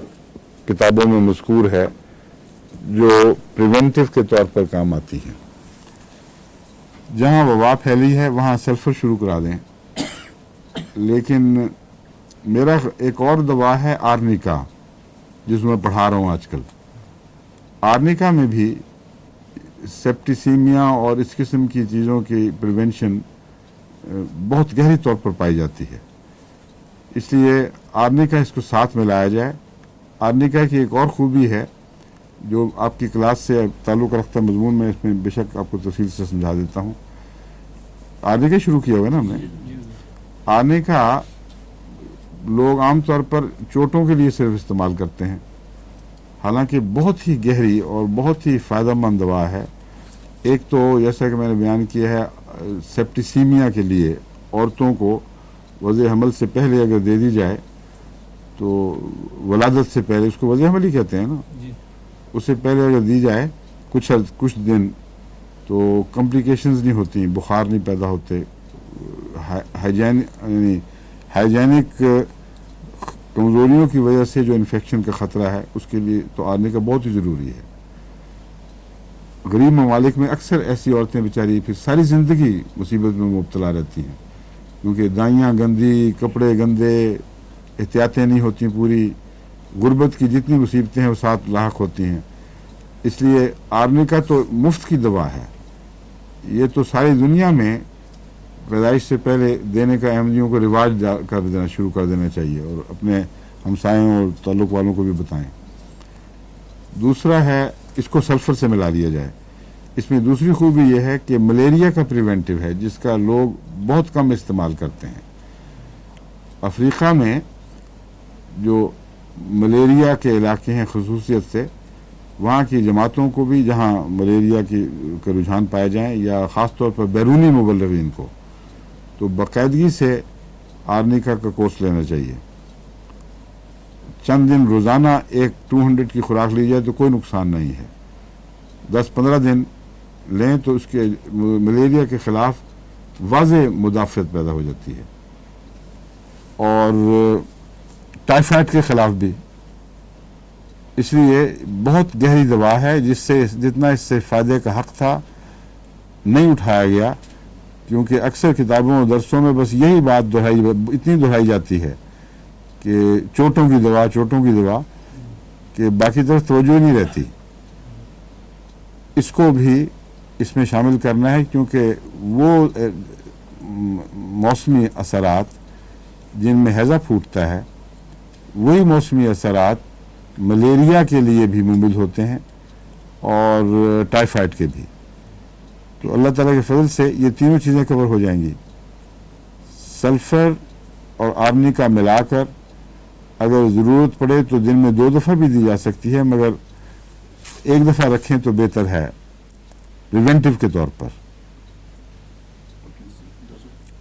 किताबों में मज़कूर है जो प्रिवेंटिव के तौर पर काम आती है। जहाँ वबा फैली है वहाँ सल्फ़र शुरू करा दें। लेकिन मेरा एक और दवा है आर्निका, जिसमें पढ़ा रहा हूँ आजकल। आर्निका में भी सेप्टिसीमिया और इस किस्म की चीज़ों की प्रिवेंशन बहुत गहरी तौर पर पाई जाती है। इसलिए आर्निका इसको साथ में लाया जाए। आर्निका की एक और ख़ूबी है जो आपकी क्लास से ताल्लुक़ रखता मजमून में, इसमें बेशक आपको तफसील से समझा देता हूँ। आर्निका शुरू किया हुआ ना हमने। आर्निका लोग आमतौर पर चोटों के लिए सिर्फ इस्तेमाल करते हैं, हालांकि बहुत ही गहरी और बहुत ही फ़ायदेमंद दवा है। एक तो जैसा कि मैंने बयान किया है, सेप्टिसीमिया के लिए औरतों को وضع حمل سے پہلے اگر دے دی جائے تو ولادت سے پہلے، اس کو وضع حمل ہی کہتے ہیں نا، جی اس سے پہلے اگر دی جائے کچھ دن تو کمپلیکیشنز نہیں ہوتی، بخار نہیں پیدا ہوتے، ہائیجینک کمزوریوں کی وجہ سے جو انفیکشن کا خطرہ ہے اس کے لیے تو آنے کا بہت ہی ضروری ہے۔ غریب ممالک میں اکثر ایسی عورتیں بیچاری پھر ساری زندگی مصیبت میں مبتلا رہتی ہیں، کیونکہ دائیاں گندی، کپڑے گندے، احتیاطیں نہیں ہوتی پوری، غربت کی جتنی مصیبتیں ہیں وہ ساتھ لاحق ہوتی ہیں۔ اس لیے آرنیکا تو مفت کی دوا ہے، یہ تو ساری دنیا میں پیدائش سے پہلے دینے کا احمدیوں کو رواج کر دینا شروع کر دینا چاہیے، اور اپنے ہمسایوں اور تعلق والوں کو بھی بتائیں۔ دوسرا ہے اس کو سلفر سے ملا دیا جائے۔ اس میں دوسری خوبی یہ ہے کہ ملیریا کا پریونٹیو ہے، جس کا لوگ بہت کم استعمال کرتے ہیں۔ افریقہ میں جو ملیریا کے علاقے ہیں خصوصیت سے، وہاں کی جماعتوں کو بھی جہاں ملیریا کا رجحان پائے جائیں، یا خاص طور پر بیرونی مبلغین کو، تو باقاعدگی سے آرنیکا کا کورس لینا چاہیے۔ چند دن روزانہ ایک 200 کی خوراک لی جائے تو کوئی نقصان نہیں ہے، 10-15 دن لیں تو اس کے ملیریا کے خلاف واضح مدافعت پیدا ہو جاتی ہے، اور ٹائیفائڈ کے خلاف بھی۔ اس لیے بہت گہری دوا ہے، جس سے جتنا اس سے فائدے کا حق تھا نہیں اٹھایا گیا، کیونکہ اکثر کتابوں اور درسوں میں بس یہی بات اتنی دہرائی جاتی ہے کہ چوٹوں کی دوا کہ باقی طرف توجہ نہیں رہتی۔ اس کو بھی اس میں شامل کرنا ہے، کیونکہ وہ موسمی اثرات جن میں ہیضہ پھوٹتا ہے، وہی موسمی اثرات ملیریا کے لیے بھی ممل ہوتے ہیں اور ٹائیفائڈ کے بھی۔ تو اللہ تعالیٰ کے فضل سے یہ تینوں چیزیں کور ہو جائیں گی۔ سلفر اور آرنیکا ملا کر اگر ضرورت پڑے تو دن میں 2 دفعہ بھی دی جا سکتی ہے، مگر 1 دفعہ رکھیں تو بہتر ہے پریونٹیو کے طور پر۔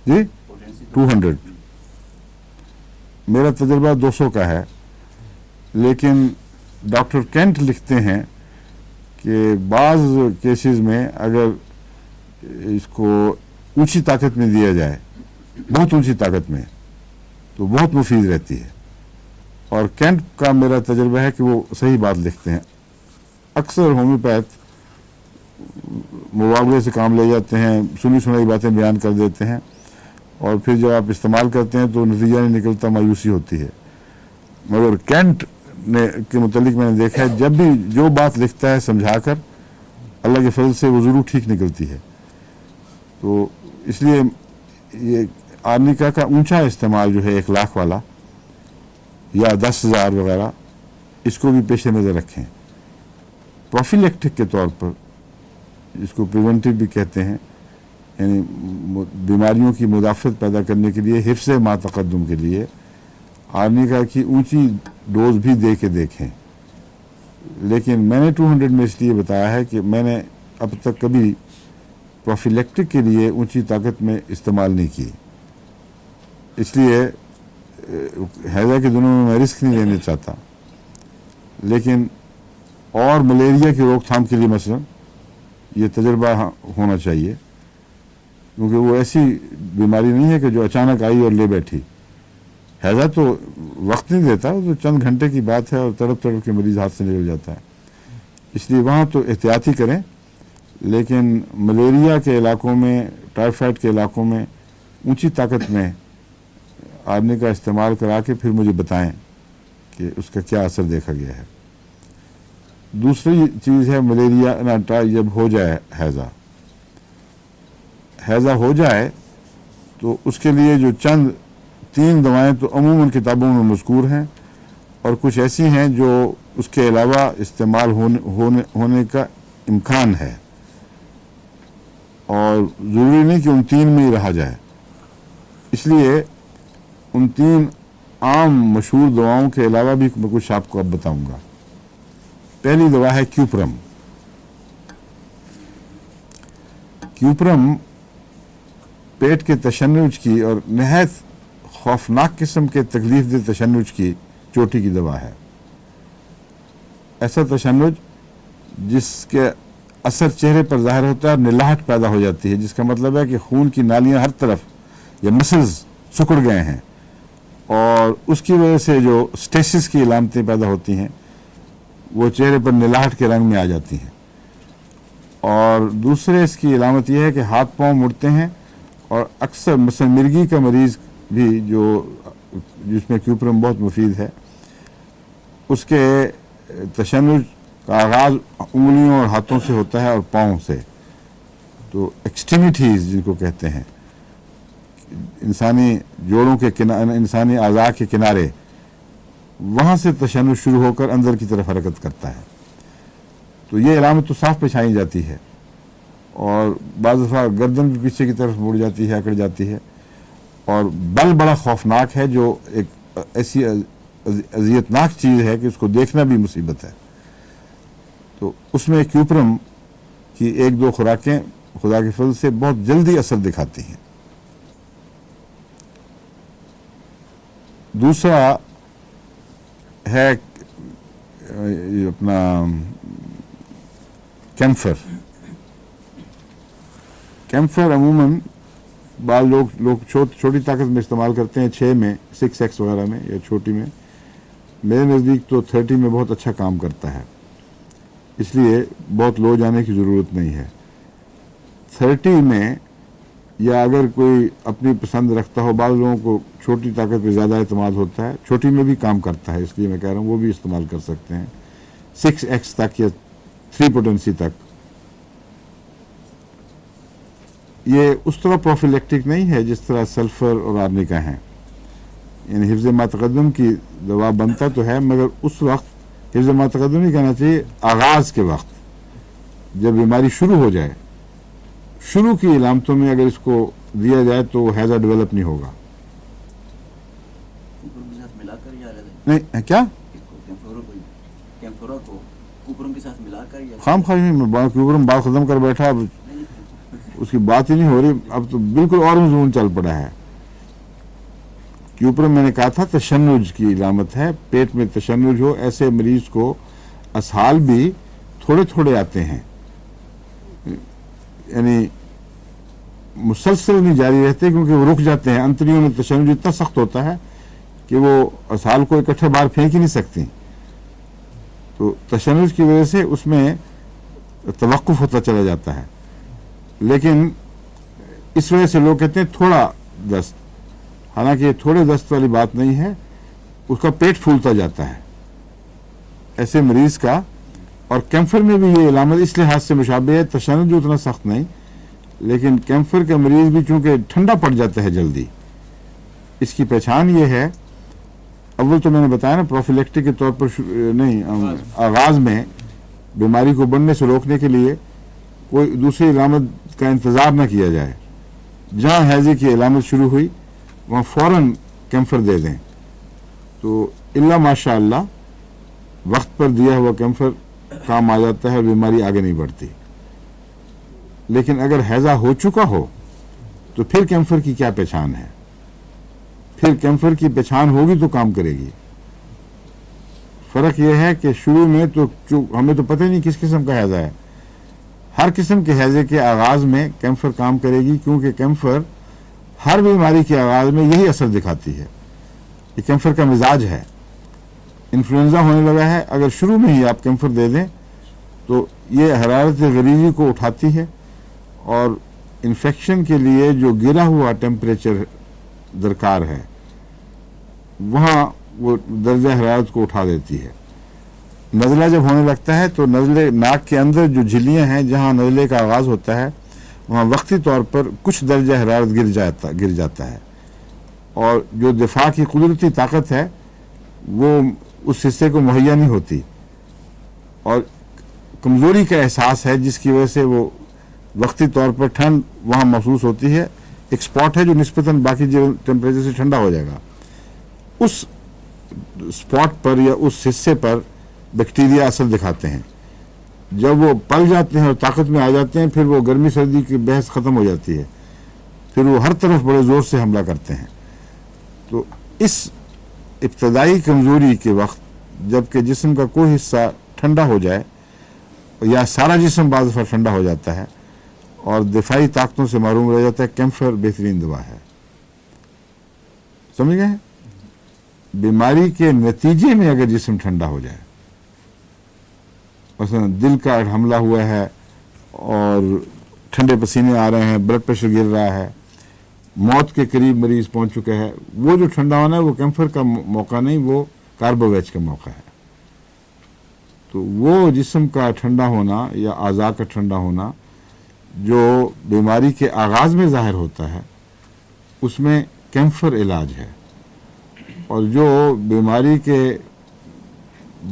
جی 200، میرا تجربہ 200 کا ہے، لیکن ڈاکٹر کینٹ لکھتے ہیں کہ بعض کیسز میں اگر اس کو اونچی طاقت میں دیا جائے، بہت اونچی طاقت میں، تو بہت مفید رہتی ہے۔ اور کینٹ کا میرا تجربہ ہے کہ وہ صحیح بات لکھتے ہیں۔ اکثر ہومیوپیتھ مواغلے سے کام لے جاتے ہیں، سنی سنائی باتیں بیان کر دیتے ہیں، اور پھر جب آپ استعمال کرتے ہیں تو نتیجہ نہیں نکلتا، مایوسی ہوتی ہے۔ مگر کینٹ کے متعلق میں نے دیکھا ہے جب بھی جو بات لکھتا ہے سمجھا کر، اللہ کے فضل سے وہ ضرور ٹھیک نکلتی ہے۔ تو اس لیے یہ آرنیکا کا اونچا استعمال جو ہے 1 لاکھ والا یا 10,000 وغیرہ، اس کو بھی پیش نظر رکھیں۔ پروفیلیکٹک کے طور پر، جس کو پریونٹیو بھی کہتے ہیں، یعنی بیماریوں کی مدافعت پیدا کرنے کے لیے، حفظ ما تقدم کے لیے آرنیکا کی اونچی ڈوز بھی دے کے دیکھیں۔ لیکن میں نے 200 میں اس لیے بتایا ہے کہ میں نے اب تک کبھی پروفیلیکٹک کے لیے اونچی طاقت میں استعمال نہیں کی، اس لیے ہیضہ کے دنوں میں رسک نہیں لینا چاہتا۔ لیکن اور ملیریا کی روک تھام کے لیے مثلا یہ تجربہ ہونا چاہیے، کیونکہ وہ ایسی بیماری نہیں ہے کہ جو اچانک آئی اور لے بیٹھی۔ ہیضہ تو وقت نہیں دیتا، وہ تو چند گھنٹے کی بات ہے، اور تڑپ کے مریض ہاتھ سے نکل جاتا ہے۔ اس لیے وہاں تو احتیاطی کریں، لیکن ملیریا کے علاقوں میں، ٹائیفائڈ کے علاقوں میں اونچی طاقت میں آرنیکا کا استعمال کرا کے پھر مجھے بتائیں کہ اس کا کیا اثر دیکھا گیا ہے۔ دوسری چیز ہے ملیریا جب ہو جائے ہیضہ ہو جائے تو اس کے لیے جو 3 دوائیں تو عموماً کتابوں میں مذکور ہیں، اور کچھ ایسی ہیں جو اس کے علاوہ استعمال ہونے کا امکان ہے، اور ضروری نہیں کہ ان 3 میں ہی رہا جائے۔ اس لیے ان 3 عام مشہور دواؤں کے علاوہ بھی میں کچھ آپ کو اب بتاؤں گا۔ پہلی دوا ہے کیوپرم۔ کیوپرم پیٹ کے تشنج کی اور نہایت खौफनाक किस्म के तकलीफ दे तशन्नुज की चोटी की दवा है। ऐसा तशन्नुज जिसके असर चेहरे पर ज़ाहिर होता है और निलाहट पैदा हो जाती है, जिसका मतलब है कि खून की नालियाँ हर तरफ या मसल्स सिकुड़ गए हैं और उसकी वजह से जो स्टेसिस की अलामतें पैदा होती हैं वो चेहरे पर निलाहट के रंग में आ जाती हैं। और दूसरे इसकी अलामत यह है कि हाथ पांव मुड़ते हैं और अक्सर मसलन मिर्गी का मरीज़ भी जिसमें क्यूपरम बहुत मुफीद है, उसके तशन्नुज का आगाज़ उंगलियों और हाथों से होता है और पाँव से। तो एक्सट्रीमिटीज़ जिनको कहते हैं, इंसानी जोड़ों के किनारे, इंसानी अज़ा के किनारे, वहाँ से तशन्नुज शुरू होकर अंदर की तरफ हरकत करता है। तो ये अलामत तो साफ पहचानी जाती है और बाज़ दफ़ा गर्दन भी पीछे की तरफ मुड़ जाती है, अकड़ जाती है और बल बड़ा खौफनाक है, जो एक ऐसी अज़ियतनाक चीज़ है कि उसको देखना भी मुसीबत है। तो उसमें क्यूपरम की एक दो खुराकें खुदा के फजल से बहुत जल्दी असर दिखाती हैं। दूसरा है अपना कैम्फर। कैम्फर अमूमन बाल लोग छोटी ताकत में इस्तेमाल करते हैं, 6 में 6x वगैरह में या छोटी में। मेरे नज़दीक तो 30 में बहुत अच्छा काम करता है, इसलिए बहुत लो जाने की ज़रूरत नहीं है। 30 में या अगर कोई अपनी पसंद रखता हो, बाद लोगों को छोटी ताकत पे ज़्यादा एतमाद होता है, छोटी में भी काम करता है, इसलिए मैं कह रहा हूँ वो भी इस्तेमाल कर सकते हैं 6x तक या 3 पोटेंसी तक। ये उस तरह प्रोफिलेक्टिक नहीं है जिस तरह सल्फर और आर्निका हैं, यानी हिफ्ज़ मातक़द्दुम की दवा बनता तो है, मगर उस वक्त हिफ्ज़ मातक़द्दुम नहीं कहना चाहिए, आगाज़ के वक्त जब बीमारी शुरू हो जाए, शुरू की इलामतों में अगर इसको दिया जाए तो हैज़ा डेवलप नहीं होगा। नहीं क्या खाम खाई में क्यूपरम बात ख़त्म कर बैठा, अब उसकी बात ही नहीं हो रही, अब तो बिल्कुल और मजमून चल पड़ा है। क्यूपरम मैंने कहा था तशन्नुज की इलामत है, पेट में तशन्नुज हो, ऐसे मरीज को असहाल भी थोड़े थोड़े आते हैं, यानी मुसलसल नहीं जारी रहते क्योंकि वो रुक जाते हैं। अंतड़ियों में तशन्नुज इतना सख्त होता है कि वो असहाल को इकट्ठे बाहर फेंक ही नहीं सकती, तो तशन्नुज की वजह से उसमें तवक्कुफ होता चला जाता है। लेकिन इस वजह से लोग कहते हैं थोड़ा दस्त, हालांकि ये थोड़े दस्त वाली बात नहीं है, उसका पेट फूलता जाता है ऐसे मरीज का। और कैंफर में भी ये इलामत इस लिहाज से मुशाबे है, तशन्नुज उतना सख्त नहीं, लेकिन कैंफर का मरीज भी चूंकि ठंडा पड़ जाता है जल्दी। इसकी पहचान ये है, अव्वल तो मैंने बताया ना प्रोफिलेक्टिक के तौर पर नहीं, आगाज़ में बीमारी को बढ़ने से रोकने के लिए कोई दूसरी इलामत का इंतज़ार न किया जाए। जहाँ हैज़े की इलामत शुरू हुई वहाँ फ़ौरन कैंफर दे दें, तो इल्ला माशाअल्लाह वक्त पर दिया हुआ कैंफर काम आ जाता है और बीमारी आगे नहीं बढ़ती। लेकिन अगर हैज़ा हो चुका हो तो फिर कैंफर की क्या पहचान है, फिर कैंफर की पहचान होगी तो काम करेगी। फ़र्क यह है कि शुरू में तो हमें तो पता ही नहीं किस किस्म का हैज़ा है, हर किस्म के हैज़े के आगाज़ में कैंफर काम करेगी, क्योंकि कैंफर हर बीमारी के आगाज़ में यही असर दिखाती है। ये कैंफर का मिजाज है। इन्फ्लुएंजा होने लगा है, अगर शुरू में ही आप कैंफर दे दें तो ये हरारत गरीबी को उठाती है और इन्फेक्शन के लिए जो गिरा हुआ टेम्परेचर दरकार है वहाँ वो दर्जा हरारत को उठा देती है। नज़ला जब होने लगता है तो नज़ले नाक के अंदर जो झिल्लियाँ हैं जहाँ नज़ले का आगाज़ होता है वहाँ वक्ती तौर पर कुछ दर्जा हरारत गिर जाता है और जो दिफा की कुदरती ताकत है वो उस हिस्से को मुहैया नहीं होती और कमज़ोरी का एहसास है, जिसकी वजह से वो वक्ती तौर पर ठंड वहाँ महसूस होती है। एक स्पॉट है जो निस्बतन बाकी जो टेम्परेचर से ठंडा हो जाएगा, उस स्पॉट पर या उस हिस्से पर बैक्टीरिया असर दिखाते हैं। जब वो पल जाते हैं और ताकत में आ जाते हैं फिर वो गर्मी सर्दी की बहस ख़त्म हो जाती है, फिर वो हर तरफ बड़े ज़ोर से हमला करते हैं। तो इस इब्तदाई कमज़ोरी के वक्त जबकि जिस्म का कोई हिस्सा ठंडा हो जाए या सारा जिस्म बाज़ दफ़ा ठंडा हो जाता है और दिफाई ताकतों से महरूम रह जाता है, कैम्फर बेहतरीन दवा है। समझ गए? बीमारी के नतीजे में अगर जिस्म ठंडा हो जाए, मसलन दिल का हमला हुआ है और ठंडे पसीने आ रहे हैं, ब्लड प्रेशर गिर रहा है, मौत के करीब मरीज पहुंच चुका है, वो जो ठंडा होना है वो कैंसर का मौका नहीं, वो कार्बोवेज का मौका है। तो वो जिस्म का ठंडा होना या आज़ा का ठंडा होना जो बीमारी के आगाज़ में ज़ाहिर होता है उसमें कैंसर इलाज है, और जो बीमारी के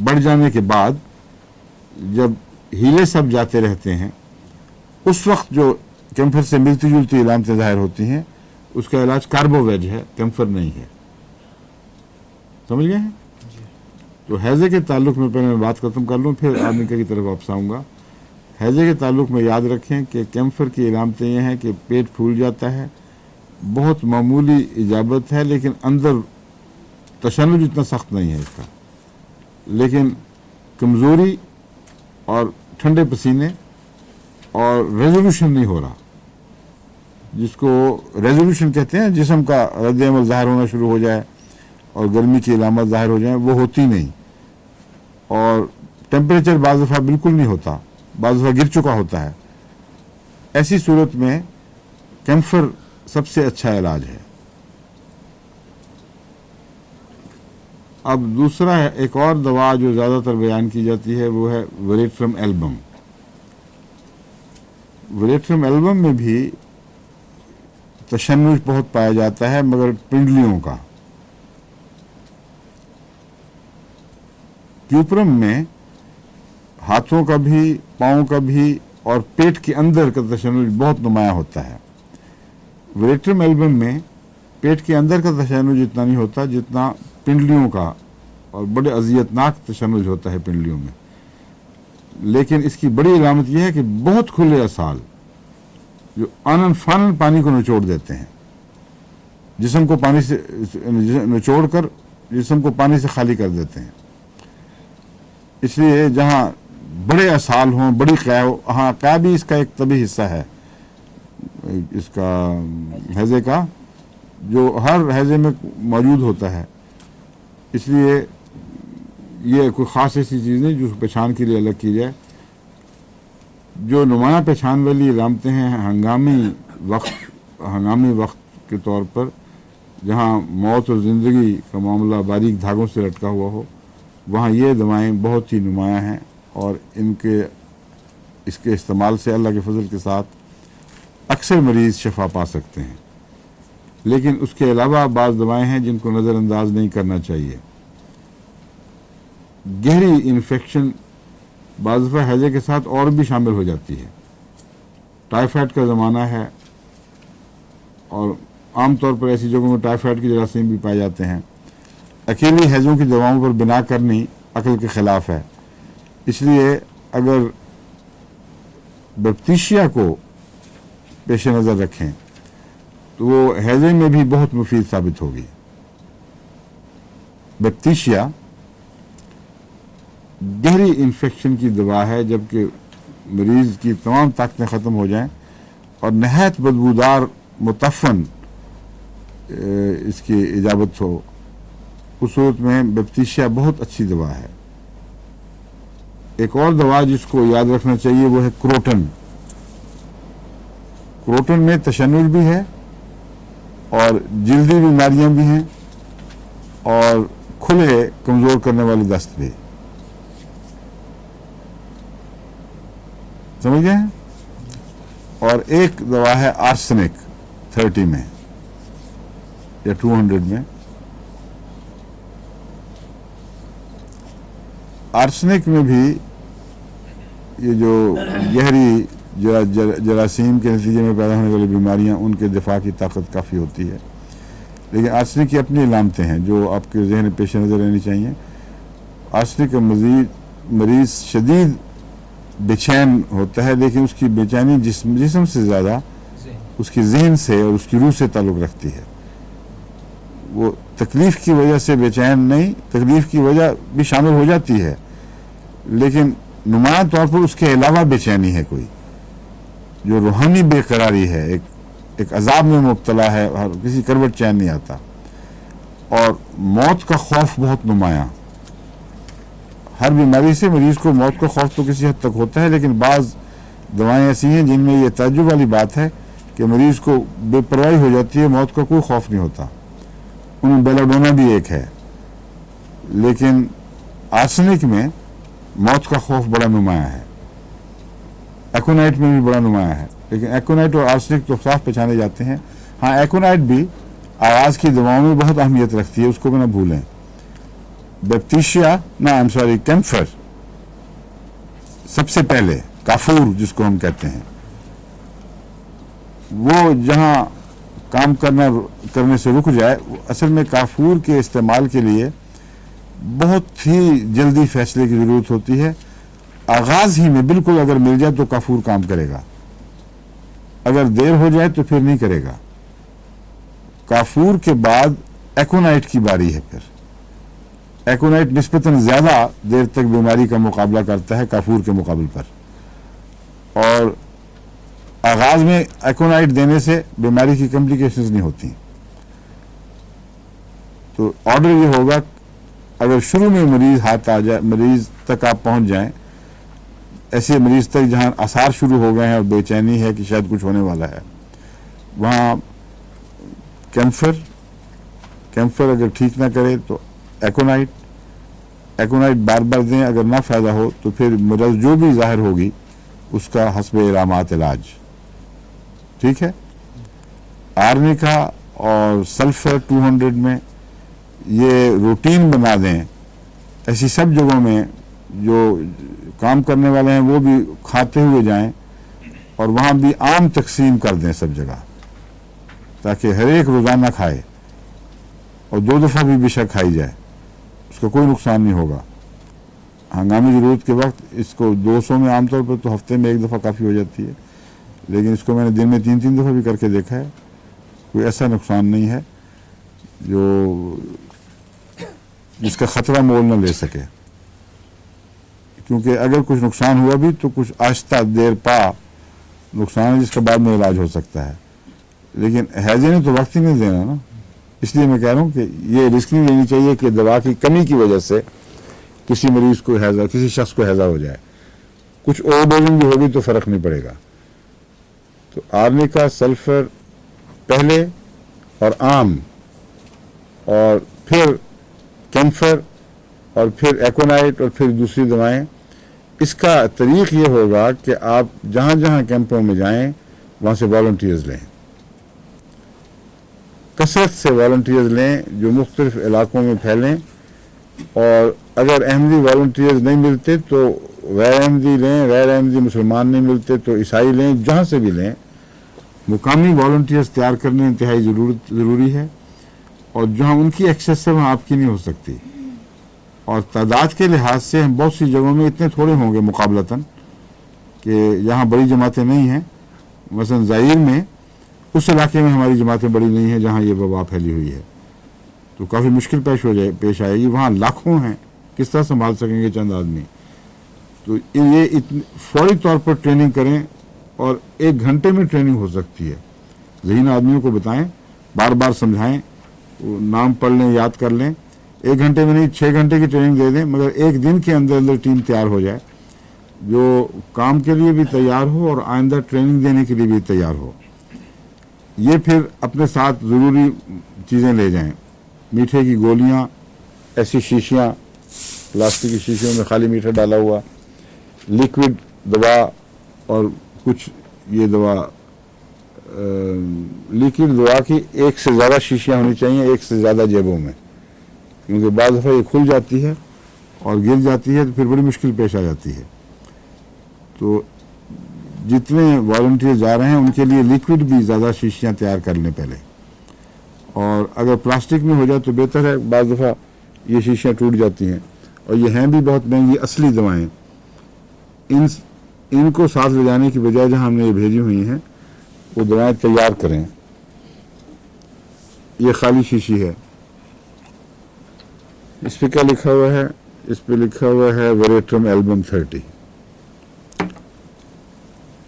बढ़ जाने के बाद जब हीले सब जाते रहते हैं उस वक्त जो कैंसर से मिलती जुलती इलामतें ज़ाहिर होती हैं उसका इलाज कार्बोवेज है, कैंसर नहीं है। समझ गए हैं? तो हैज़े के ताल्लुक में पहले मैं बात ख़त्म कर लूँ, फिर आर्निका की तरफ वापस आऊँगा। हैज़े के ताल्लुक में याद रखें कि कैंसर की इलामतें ये हैं कि पेट फूल जाता है, बहुत मामूली इजाबत है, लेकिन अंदर तशन्नुज इतना सख्त नहीं है इसका, लेकिन कमज़ोरी और ठंडे पसीने और रेजोल्यूशन नहीं हो रहा, जिसको रेजोल्यूशन कहते हैं, जिस्म का रद्द-ए-अमल ज़ाहिर होना शुरू हो जाए और गर्मी की इलामत ज़ाहिर हो जाए, वो होती नहीं। और टेम्परेचर बाज़ दफ़ा बिल्कुल नहीं होता, बाज़ दफ़ा गिर चुका होता है। ऐसी सूरत में कैंसर सबसे अच्छा इलाज है। अब दूसरा है, एक और दवा जो ज़्यादातर बयान की जाती है वो है वेरेट्रम एल्बम। वेरेट्रम एल्बम में भी तशन्नुज बहुत पाया जाता है, मगर पिंडलियों का। क्यूप्रम में हाथों का भी, पाँव का भी और पेट के अंदर का तशन्नुज बहुत नुमाया होता है। वेरेट्रम एल्बम में पेट के अंदर का तशन्नुज इतना नहीं होता जितना पिंडलियों का, और बड़े अजियतनाक तशन्नुज होता है पिंडलियों में। लेकिन इसकी बड़ी इलामत यह है कि बहुत खुले असाल जो आनन फानन पानी को निचोड़ देते हैं, जिस्म को पानी से निचोड़ कर जिस्म को पानी से खाली कर देते हैं। इसलिए जहाँ बड़े असाल हों, बड़ी कै हो, हाँ कै भी इसका एक तभी हिस्सा है इसका हैज़े का, जो हर हैज़े में मौजूद होता है। इसलिए ये कोई ख़ास ऐसी चीज़ नहीं जो पहचान के लिए अलग की जाए। जो नुमाया पहचान वाली इलामतें हैं हंगामी वक्त के तौर पर, जहाँ मौत और ज़िंदगी का मामला बारीक धागों से लटका हुआ हो, वहाँ ये दवाएं बहुत ही नुमाया हैं, और इसके इस्तेमाल से अल्लाह के फजल के साथ अक्सर मरीज़ शफा पा सकते हैं। लेकिन उसके अलावा बाज़ दवाएं हैं जिनको नज़रअंदाज नहीं करना चाहिए। गहरी इन्फेक्शन बाज़ दफ़ा हैज़े के साथ और भी शामिल हो जाती है। टाइफाइड का ज़माना है और आम तौर पर ऐसी जगहों में टाइफाइड के जरासीम भी पाए जाते हैं। अकेली हैज़ों की दवाओं पर बिना करनी अक्ल के ख़िलाफ़ है। इसलिए अगर बैप्टीशिया को पेश नज़र रखें तो वो हैज़े में भी बहुत मुफीद साबित होगी। बैप्टीशिया गहरी इन्फेक्शन की दवा है, जबकि मरीज़ की तमाम ताकतें ख़त्म हो जाएं और नहायत बदबूदार मुतफ़न इसकी इजाबत हो, उस सूरत में बैप्टीशिया बहुत अच्छी दवा है। एक और दवा जिसको याद रखना चाहिए वो है क्रोटन। क्रोटन में तशन्नुज भी है और जल्दी बीमारियां भी हैं और खुले कमज़ोर करने वाली दस्त भी। समझ गए? और एक दवा है आर्सेनिक 30 में या 200 में। आर्सेनिक में भी ये जो गहरी जरासीम के नतीजे में पैदा होने वाली बीमारियां, उनके दिफा की ताकत काफ़ी होती है। लेकिन आर्सेनिक की अपनी इलामतें हैं जो आपके जहन में पेश नज़र रहनी चाहिए। आर्सेनिक का मरीज़ शदीद बेचैन होता है, लेकिन उसकी बेचैनी जिस्म से ज़्यादा उसकी जहन से और उसकी रूह से ताल्लुक़ रखती है। وہ تکلیف کی وجہ سے بے چین نہیں، تکلیف کی وجہ بھی شامل ہو جاتی ہے، لیکن نمایاں طور پر اس کے علاوہ بے چینی ہے کوئی جو روحانی بے قراری ہے، ایک عذاب میں مبتلا ہے، کسی کروٹ چین نہیں آتا، اور موت کا خوف بہت نمایاں۔ ہر بیماری سے مریض کو موت کا خوف تو کسی حد تک ہوتا ہے، لیکن بعض دوائیں ایسی ہیں جن میں یہ تعجب والی بات ہے کہ مریض کو بے پرواہی ہو جاتی ہے، موت کا کوئی خوف نہیں ہوتا۔ ان میں بیلاڈونا بھی ایک ہے، لیکن آرسنک میں موت کا خوف بڑا نمایاں ہے، ایکونائٹ میں بھی بڑا نمایاں ہے، لیکن ایکونائٹ اور آرسنک تو صاف پہچانے جاتے ہیں۔ ہاں ایکونائٹ بھی آواز کی دواؤں میں بہت اہمیت رکھتی ہے، اس کو بھی نہ بھولیں۔ بیپتیشیا کیمفر سب سے پہلے، کافور جس کو ہم کہتے ہیں، وہ جہاں کام کرنے سے رک جائے، اصل میں کافور کے استعمال کے لیے بہت ہی جلدی فیصلے کی ضرورت ہوتی ہے۔ آغاز ہی میں بالکل اگر مل جائے تو کافور کام کرے گا، اگر دیر ہو جائے تو پھر نہیں کرے گا۔ کافور کے بعد ایکونائٹ کی باری ہے، پھر ایکونائٹ نسبتاً زیادہ دیر تک بیماری کا مقابلہ کرتا ہے کافور کے مقابل پر، اور آغاز میں ایکونائٹ دینے سے بیماری کی کمپلیکیشنز نہیں ہوتی۔ تو آرڈر یہ ہوگا، اگر شروع میں مریض ہاتھ آ جائے، مریض تک آپ پہنچ جائیں، ایسے مریض تک جہاں آثار شروع ہو گئے ہیں اور بے چینی ہے کہ شاید کچھ ہونے والا ہے، وہاں کیمفر اگر ٹھیک نہ کرے تو ایکونائٹ بار بار دیں، اگر نہ فائدہ ہو تو پھر مرض جو بھی ظاہر ہوگی اس کا حسب علامات علاج، ٹھیک ہے۔ آرنیکا اور سلفر 200 میں یہ روٹین بنا دیں، ایسی سب جگہوں میں جو کام کرنے والے ہیں وہ بھی کھاتے ہوئے جائیں، اور وہاں بھی عام تقسیم کر دیں سب جگہ، تاکہ ہر ایک روزانہ کھائے، اور 2 دفعہ بھی بے شک کھائی جائے، اس کا کوئی نقصان نہیں ہوگا۔ ہنگامی ضرورت کے وقت اس کو 200 میں عام طور پر تو ہفتے میں 1 دفعہ کافی ہو جاتی ہے، لیکن اس کو میں نے دن میں 3 دفعہ بھی کر کے دیکھا ہے، کوئی ایسا نقصان نہیں ہے جس کا خطرہ مول نہ لے سکے، کیونکہ اگر کچھ نقصان ہوا بھی تو کچھ آہستہ دیر پا نقصان ہے جس کا بعد میں علاج ہو سکتا ہے، لیکن ہیضے نے تو وقت ہی نہیں دینا نا۔ اس لیے میں کہہ رہا ہوں کہ یہ رسک نہیں لینی چاہیے کہ دوا کی کمی کی وجہ سے کسی مریض کو ہیضہ، کسی شخص کو ہیضہ ہو جائے، کچھ اوور ڈوزنگ بھی ہوگی تو فرق نہیں پڑے گا۔ تو آرنیکا، سلفر پہلے اور عام، اور پھر کیمفر، اور پھر ایکونائٹ، اور پھر دوسری دوائیں۔ اس کا طریق یہ ہوگا کہ آپ جہاں جہاں کیمپوں میں جائیں وہاں سے والنٹیئرز لیں، کثرت سے والنٹیئرز لیں جو مختلف علاقوں میں پھیلیں، اور اگر احمدی والنٹیئرز نہیں ملتے تو غیر احمدی لیں، غیر احمدی مسلمان نہیں ملتے تو عیسائی لیں، جہاں سے بھی لیں، مقامی والنٹیئرز تیار کرنے انتہائی ضروری ہے، اور جہاں ان کی ایکسیس ہے وہاں آپ کی نہیں ہو سکتی، اور تعداد کے لحاظ سے ہم بہت سی جگہوں میں اتنے تھوڑے ہوں گے مقابلتاً کہ یہاں بڑی جماعتیں نہیں ہیں، مثلا زائر میں اس علاقے میں ہماری جماعتیں بڑی نہیں ہیں جہاں یہ وبا پھیلی ہوئی ہے، تو کافی مشکل پیش آئے گی، وہاں لاکھوں ہیں، کس طرح سنبھال سکیں گے چند آدمی؟ تو یہ فوری طور پر ٹریننگ کریں، اور 1 گھنٹے میں ٹریننگ ہو سکتی ہے، ذہین آدمیوں کو بتائیں، بار بار سمجھائیں، نام پڑھ لیں، یاد کر لیں، 1 گھنٹے میں نہیں 6 گھنٹے کی ٹریننگ دے دیں، مگر 1 دن کے اندر ٹیم تیار ہو جائے جو کام کے لیے بھی تیار ہو اور آئندہ ٹریننگ دینے کے لیے بھی تیار ہو۔ یہ پھر اپنے ساتھ ضروری چیزیں لے جائیں، میٹھے کی گولیاں، ایسی شیشیاں، پلاسٹک کی شیشیوں میں خالی میٹھا ڈالا ہوا، لیکوڈ دوا، اور کچھ یہ دوا، لیکوڈ دوا کی 1 سے زیادہ شیشیاں ہونی چاہیے، 1 سے زیادہ جیبوں میں، کیونکہ بعض دفعہ یہ کھل جاتی ہے اور گر جاتی ہے تو پھر بڑی مشکل پیش آ جاتی ہے۔ تو جتنے والنٹیئر جا رہے ہیں ان کے لیے لیکوڈ بھی زیادہ شیشیاں تیار کر لیں پہلے، اور اگر پلاسٹک میں ہو جائے تو بہتر ہے، بعض دفعہ یہ شیشیاں ٹوٹ جاتی ہیں، اور یہ ہیں بھی بہت مہنگی اصلی دوائیں، ان کو ساتھ لے جانے کی بجائے جہاں ہم نے یہ بھیجی ہوئی ہیں وہ دوائیں تیار کریں۔ یہ خالی شیشی ہے، इस पे क्या लिखा हुआ है? इस पे लिखा हुआ है वेरेट्रम एल्बम 30।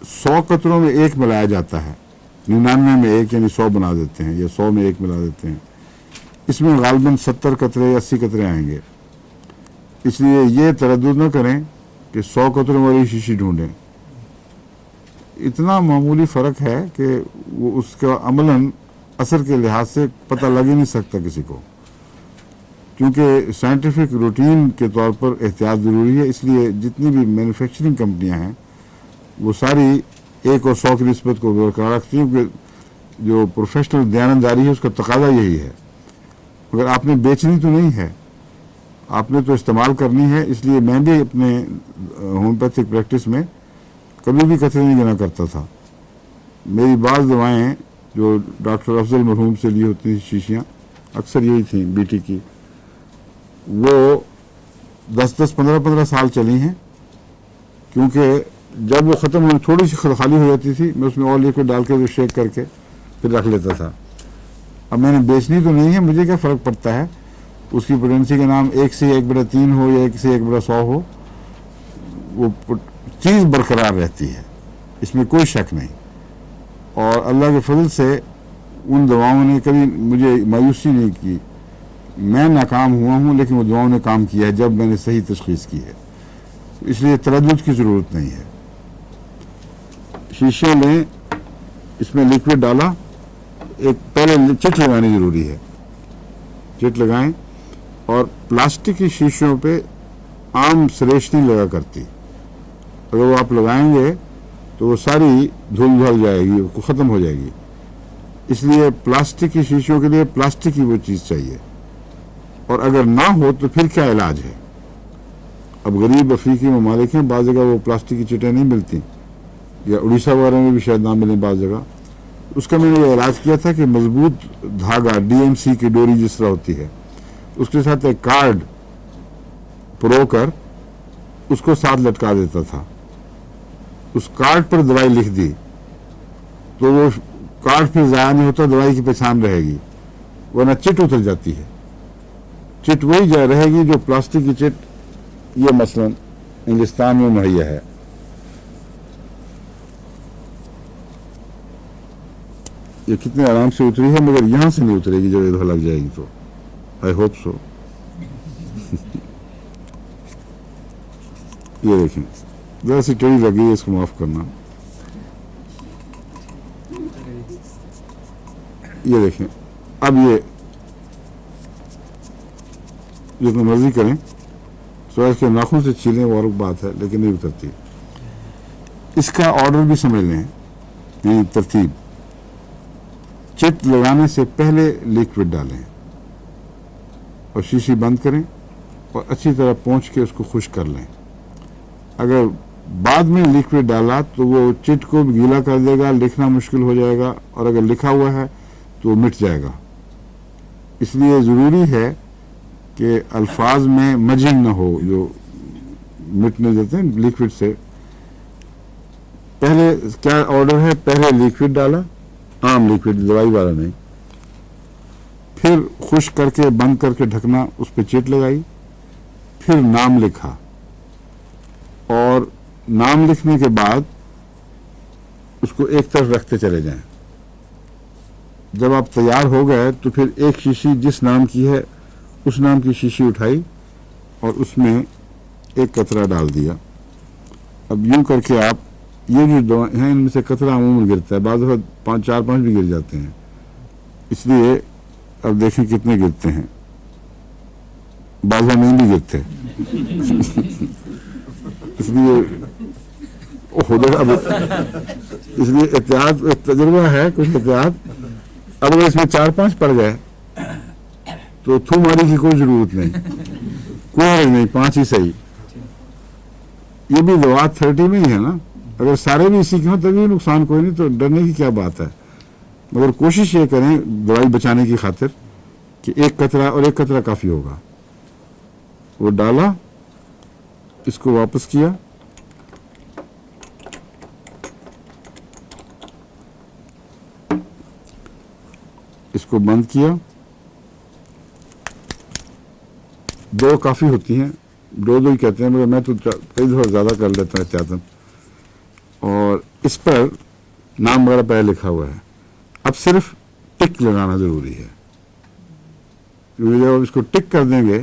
100 कतरों में एक मिलाया जाता है, 99 में एक यानी 100 बना देते हैं, या 100 में एक मिला देते हैं। इसमें गालबन 70 कतरे या 80 कतरे आएंगे। इसलिए ये तरद्दुद न करें कि 100 कतरों वाली शीशी ढूंढें। इतना मामूली फ़र्क है कि वो उसका अमलन असर के लिहाज से पता लग ही नहीं सकता किसी को, क्योंकि साइंटिफिक रूटीन के तौर पर एहतियात ज़रूरी है। इसलिए जितनी भी मैन्युफैक्चरिंग कंपनियां हैं वो सारी 1 और 100 की निस्बत को बरकरार रखती हैं, क्योंकि जो प्रोफेशनल दयानतदारी है उसका तकाजा यही है। मगर आपने बेचनी तो नहीं है, आपने तो इस्तेमाल करनी है। इसलिए मैं भी अपने होम्योपैथिक प्रैक्टिस में कभी भी कतरे नहीं गिना करता था। मेरी बाज़ दवाएं जो डॉक्टर अफजल मरहूम से ली होती थी शीशियाँ, अक्सर यही थी बीटी की, वो 10-10, 15-15 साल चली हैं, क्योंकि जब वो ख़त्म होने थोड़ी सी खाली हो जाती थी, मैं उसमें और लिक्विड डाल के शेक करके फिर रख लेता था। अब मैंने बेचनी तो नहीं है, मुझे क्या फ़र्क पड़ता है उसकी पोटेंसी का नाम 1 से 1/3 हो या 1 से 1/100 हो, वो चीज़ बरकरार रहती है, इसमें कोई शक नहीं। और अल्लाह के फजल से उन दवाओं ने कभी मुझे मायूसी नहीं की। मैं नाकाम हुआ हूँ लेकिन वो दवाओं ने काम किया है जब मैंने सही तशख़ीस की है, इसलिए तरद्दुद की ज़रूरत नहीं है। शीशे में इसमें लिक्विड डाला, एक पहले चिट लगानी ज़रूरी है, चिट लगाएं। और प्लास्टिक की शीशियों पे आम सरेश नहीं लगा करती, अगर वो आप लगाएंगे तो वो सारी धुल धुल जाएगी, वो ख़त्म हो जाएगी। इसलिए प्लास्टिक की शीशियों के लिए प्लास्टिक की वो चीज़ चाहिए, और अगर ना हो तो फिर क्या इलाज है। अब गरीब अफ्रीकी ममालिक हैं, बाज़ जगह वो प्लास्टिक की चिटें नहीं मिलती, या उड़ीसा वगैरह में भी शायद ना मिलें बाज़ जगह। उसका मैंने ये इलाज किया था कि मजबूत धागा DMC की डोरी जिस तरह होती है, उसके साथ एक कार्ड पुरो कर उसको साथ लटका देता था। उस कार्ड पर दवाई लिख दी तो वो कार्ड फिर ज़ाया नहीं होता, दवाई की पहचान रहेगी, वरना चिट उतर जाती है। चिट वही रहेगी जो प्लास्टिक की चिट ये मसलन इंग्लिस्तान में मुहैया है। ये कितने आराम से उतरी है, मगर यहाँ से नहीं उतरेगी, जब इधर लग जाएगी तो। I hope so. ये देखें, जरा सी टेढ़ी लगी है, इसको माफ करना। ये देखें, अब ये जितना मर्जी करें, तो इसके नाखून से छीलें वो और बात है, लेकिन नहीं उतरती। इसका ऑर्डर भी समझ लें, यानी तरतीब। चिट लगाने से पहले लिक्विड डालें और शीशी बंद करें और अच्छी तरह पोंछ के उसको खुश्क कर लें। अगर बाद में लिक्विड डाला तो वो चिट को भी गीला कर देगा, लिखना मुश्किल हो जाएगा, और अगर लिखा हुआ है तो मिट जाएगा। इसलिए ज़रूरी है कि अल्फाज में मजिंग ना हो, जो मिटने देते हैं लिक्विड से। पहले क्या ऑर्डर है? पहले लिक्विड डाला, आम लिक्विड, दवाई वाला नहीं, फिर खुश्क करके बंद करके ढकना, उस पर चिट लगाई, फिर नाम लिखा, और नाम लिखने के बाद उसको एक तरफ रखते चले जाएं। जब आप तैयार हो गए तो फिर एक शीशी जिस नाम की है उस नाम की शीशी उठाई और उसमें एक कतरा डाल दिया। अब यूं करके आप ये जो दवा हैं इनमें से कतरा अमूमन गिरता है, बाज़ दफ़ा 5, 4, 5 भी गिर जाते हैं। इसलिए अब देखें कितने गिरते हैं, बाज़ दफ़ा नहीं भी गिरते। इसलिए अब इसलिए एहतियात, तजुर्बा है, कुछ एहतियात। अब अगर इसमें 4-5 पड़ गए तो थू मारी की कोई ज़रूरत नहीं, कोई हर्ज नहीं, 5 ही सही। ये भी दवा 30 में ही है ना, अगर सारे भी इसी के हों तभी नुकसान कोई नहीं, तो डरने की क्या बात है। मगर कोशिश ये करें दवाई बचाने की खातिर कि एक कतरा, और एक कतरा काफ़ी होगा। वो डाला, इसको वापस किया, इसको बंद किया, دو کافی ہوتی ہیں, دو ہی کہتے ہیں, مگر میں تو کئی دفعہ زیادہ کر لیتا ہوں احتیاطاً. اور اس پر نام وغیرہ پہلے لکھا ہوا ہے. اب صرف ٹک لگانا ضروری ہے, کیونکہ جب آپ اس کو ٹک کر دیں گے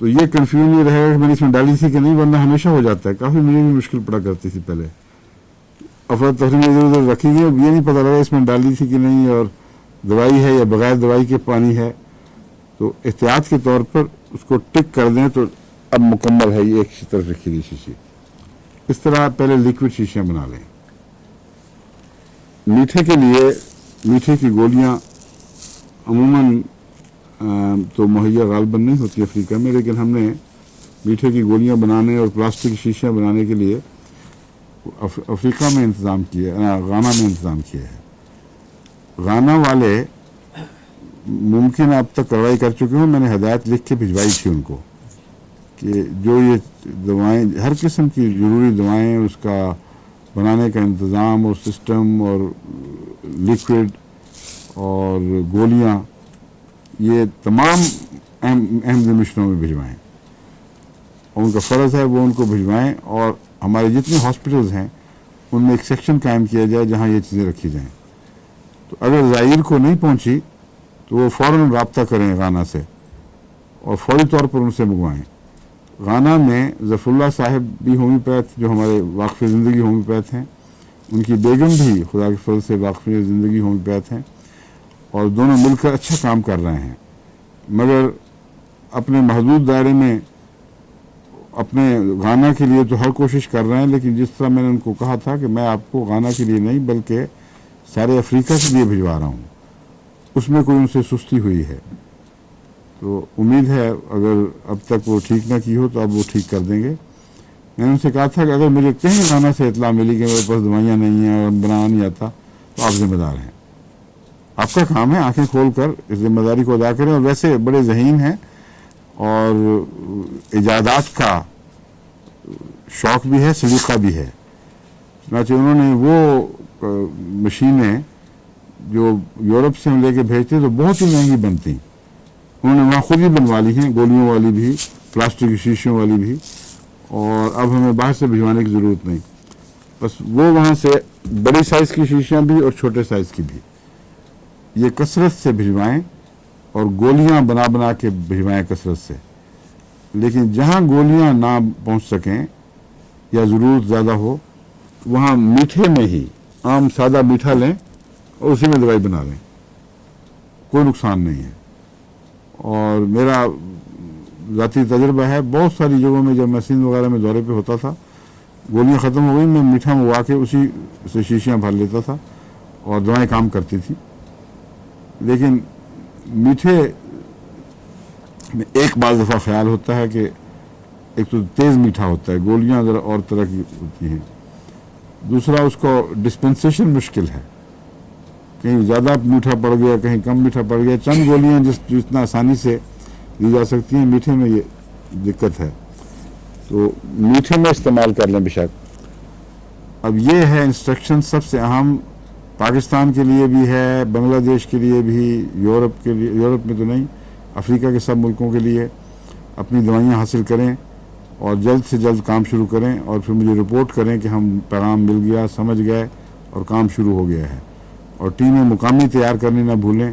تو یہ کنفیوژن یہ رہے گا کہ میں نے اس میں ڈالی تھی کہ نہیں, ورنہ ہمیشہ ہو جاتا ہے. کافی مجھے بھی مشکل پڑا کرتی تھی پہلے, افراتفری میں ادھر ادھر رکھی گئی, اب یہ نہیں پتہ لگا اس میں ڈالی تھی کہ نہیں, اور دوائی ہے یا بغیر دوائی کے پانی ہے. تو احتیاط کے طور پر اس کو ٹک کر دیں تو اب مکمل ہے, یہ ایک طرف رکھی گئی شیشی. اس طرح پہلے لیکوڈ شیشیاں بنا لیں. میٹھے کے لیے میٹھے کی گولیاں عموماً تو مہیا غالباً نہیں ہوتی افریقہ میں, لیکن ہم نے میٹھے کی گولیاں بنانے اور پلاسٹک کی شیشیاں بنانے کے لیے افریقہ میں انتظام کیا, غانا میں انتظام کیا ہے. غانا والے ممکن اب تک کارروائی کر چکے ہوں, میں نے ہدایت لکھ کے بھجوائی تھی ان کو کہ جو یہ دوائیں, ہر قسم کی ضروری دوائیں, اس کا بنانے کا انتظام اور سسٹم اور لیکوڈ اور گولیاں, یہ تمام اہم مشنوں میں بھجوائیں, اور ان کا فرض ہے وہ ان کو بھجوائیں. اور ہمارے جتنے ہاسپٹلز ہیں ان میں ایک سیکشن قائم کیا جائے جہاں یہ چیزیں رکھی جائیں. تو اگر زائر کو نہیں پہنچی تو وہ فوراً رابطہ کریں غانا سے اور فوری طور پر ان سے منگوائیں. غانا میں ظفر اللہ صاحب بھی ہومیوپیتھ, جو ہمارے واقف زندگی ہومیوپیتھ ہیں, ان کی بیگم بھی خدا کے فضل سے واقف زندگی ہومیوپیتھ ہیں, اور دونوں مل کر اچھا کام کر رہے ہیں. مگر اپنے محدود دائرے میں اپنے غانا کے لیے تو ہر کوشش کر رہے ہیں, لیکن جس طرح میں نے ان کو کہا تھا کہ میں آپ کو غانا کے لیے نہیں بلکہ سارے افریقہ کے لیے بھجوا رہا ہوں, اس میں کوئی ان سے سستی ہوئی ہے. تو امید ہے اگر اب تک وہ ٹھیک نہ کی ہو تو اب وہ ٹھیک کر دیں گے. میں نے ان سے کہا تھا کہ اگر مجھے کہیں غانا سے اطلاع ملی کہ میرے پاس دوائیاں نہیں ہیں اور بنانا نہیں آتا تو آپ ذمہ دار ہیں. آپ کا کام ہے آنکھیں کھول کر اس ذمہ داری کو ادا کریں. اور ویسے بڑے ذہین ہیں اور ایجادات کا شوق بھی ہے, سلیقہ بھی ہے. چنانچہ انہوں نے وہ مشینیں جو یورپ سے ہم لے کے بھیجتے تو بہت ہی مہنگی بنتی, انہوں نے وہاں خود ہی بنوا لی ہیں, گولیوں والی بھی, پلاسٹک کی شیشیوں والی بھی, اور اب ہمیں باہر سے بھجوانے کی ضرورت نہیں. بس وہ وہاں سے بڑی سائز کی شیشیاں بھی اور چھوٹے سائز کی بھی یہ کثرت سے بھجوائیں, اور گولیاں بنا بنا کے بھجوائیں کثرت سے. لیکن جہاں گولیاں نہ پہنچ سکیں یا ضرورت زیادہ ہو, وہاں میٹھے میں ہی عام سادہ میٹھا لیں اور اسی میں دوائی بنا لیں, کوئی نقصان نہیں ہے. اور میرا ذاتی تجربہ ہے, بہت ساری جگہوں میں جب میں سندھ وغیرہ میں دورے پہ ہوتا تھا, گولیاں ختم ہو گئی, میں میٹھا منگوا کے اسی سے شیشیاں بھر لیتا تھا اور دوائیں کام کرتی تھی. لیکن میٹھے میں ایک بعض دفعہ خیال ہوتا ہے کہ ایک تو تیز میٹھا ہوتا ہے, گولیاں ذرا اور طرح کی ہوتی ہیں, دوسرا اس کو ڈسپنسیشن مشکل ہے, کہیں زیادہ میٹھا پڑ گیا کہیں کم میٹھا پڑ گیا. چند گولیاں جتنا آسانی سے دی جا سکتی ہیں, میٹھے میں یہ دقت ہے. تو میٹھے میں استعمال کر لیں بشک. اب یہ ہے انسٹرکشن سب سے اہم, پاکستان کے لیے بھی ہے, بنگلہ دیش کے لیے بھی, یورپ کے لیے, یورپ میں تو نہیں, افریقہ کے سب ملکوں کے لیے. اپنی دوائیاں حاصل کریں اور جلد سے جلد کام شروع کریں, اور پھر مجھے رپورٹ کریں کہ ہم پیغام مل گیا, سمجھ گئے اور کام شروع ہو گیا ہے. اور ٹیمیں مقامی تیار کرنے نہ بھولیں,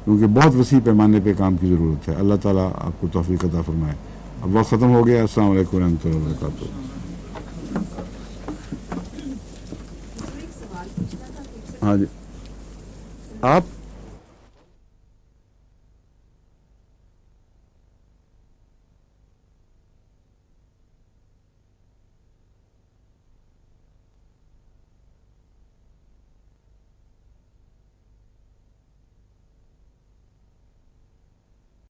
کیونکہ بہت وسیع پیمانے پہ کام کی ضرورت ہے. اللہ تعالیٰ آپ کو توفیق عطا فرمائے. اب وقت ختم ہو گیا. السلام علیکم ورحمۃ اللہ وبرکاتہ. ہاں جی, آپ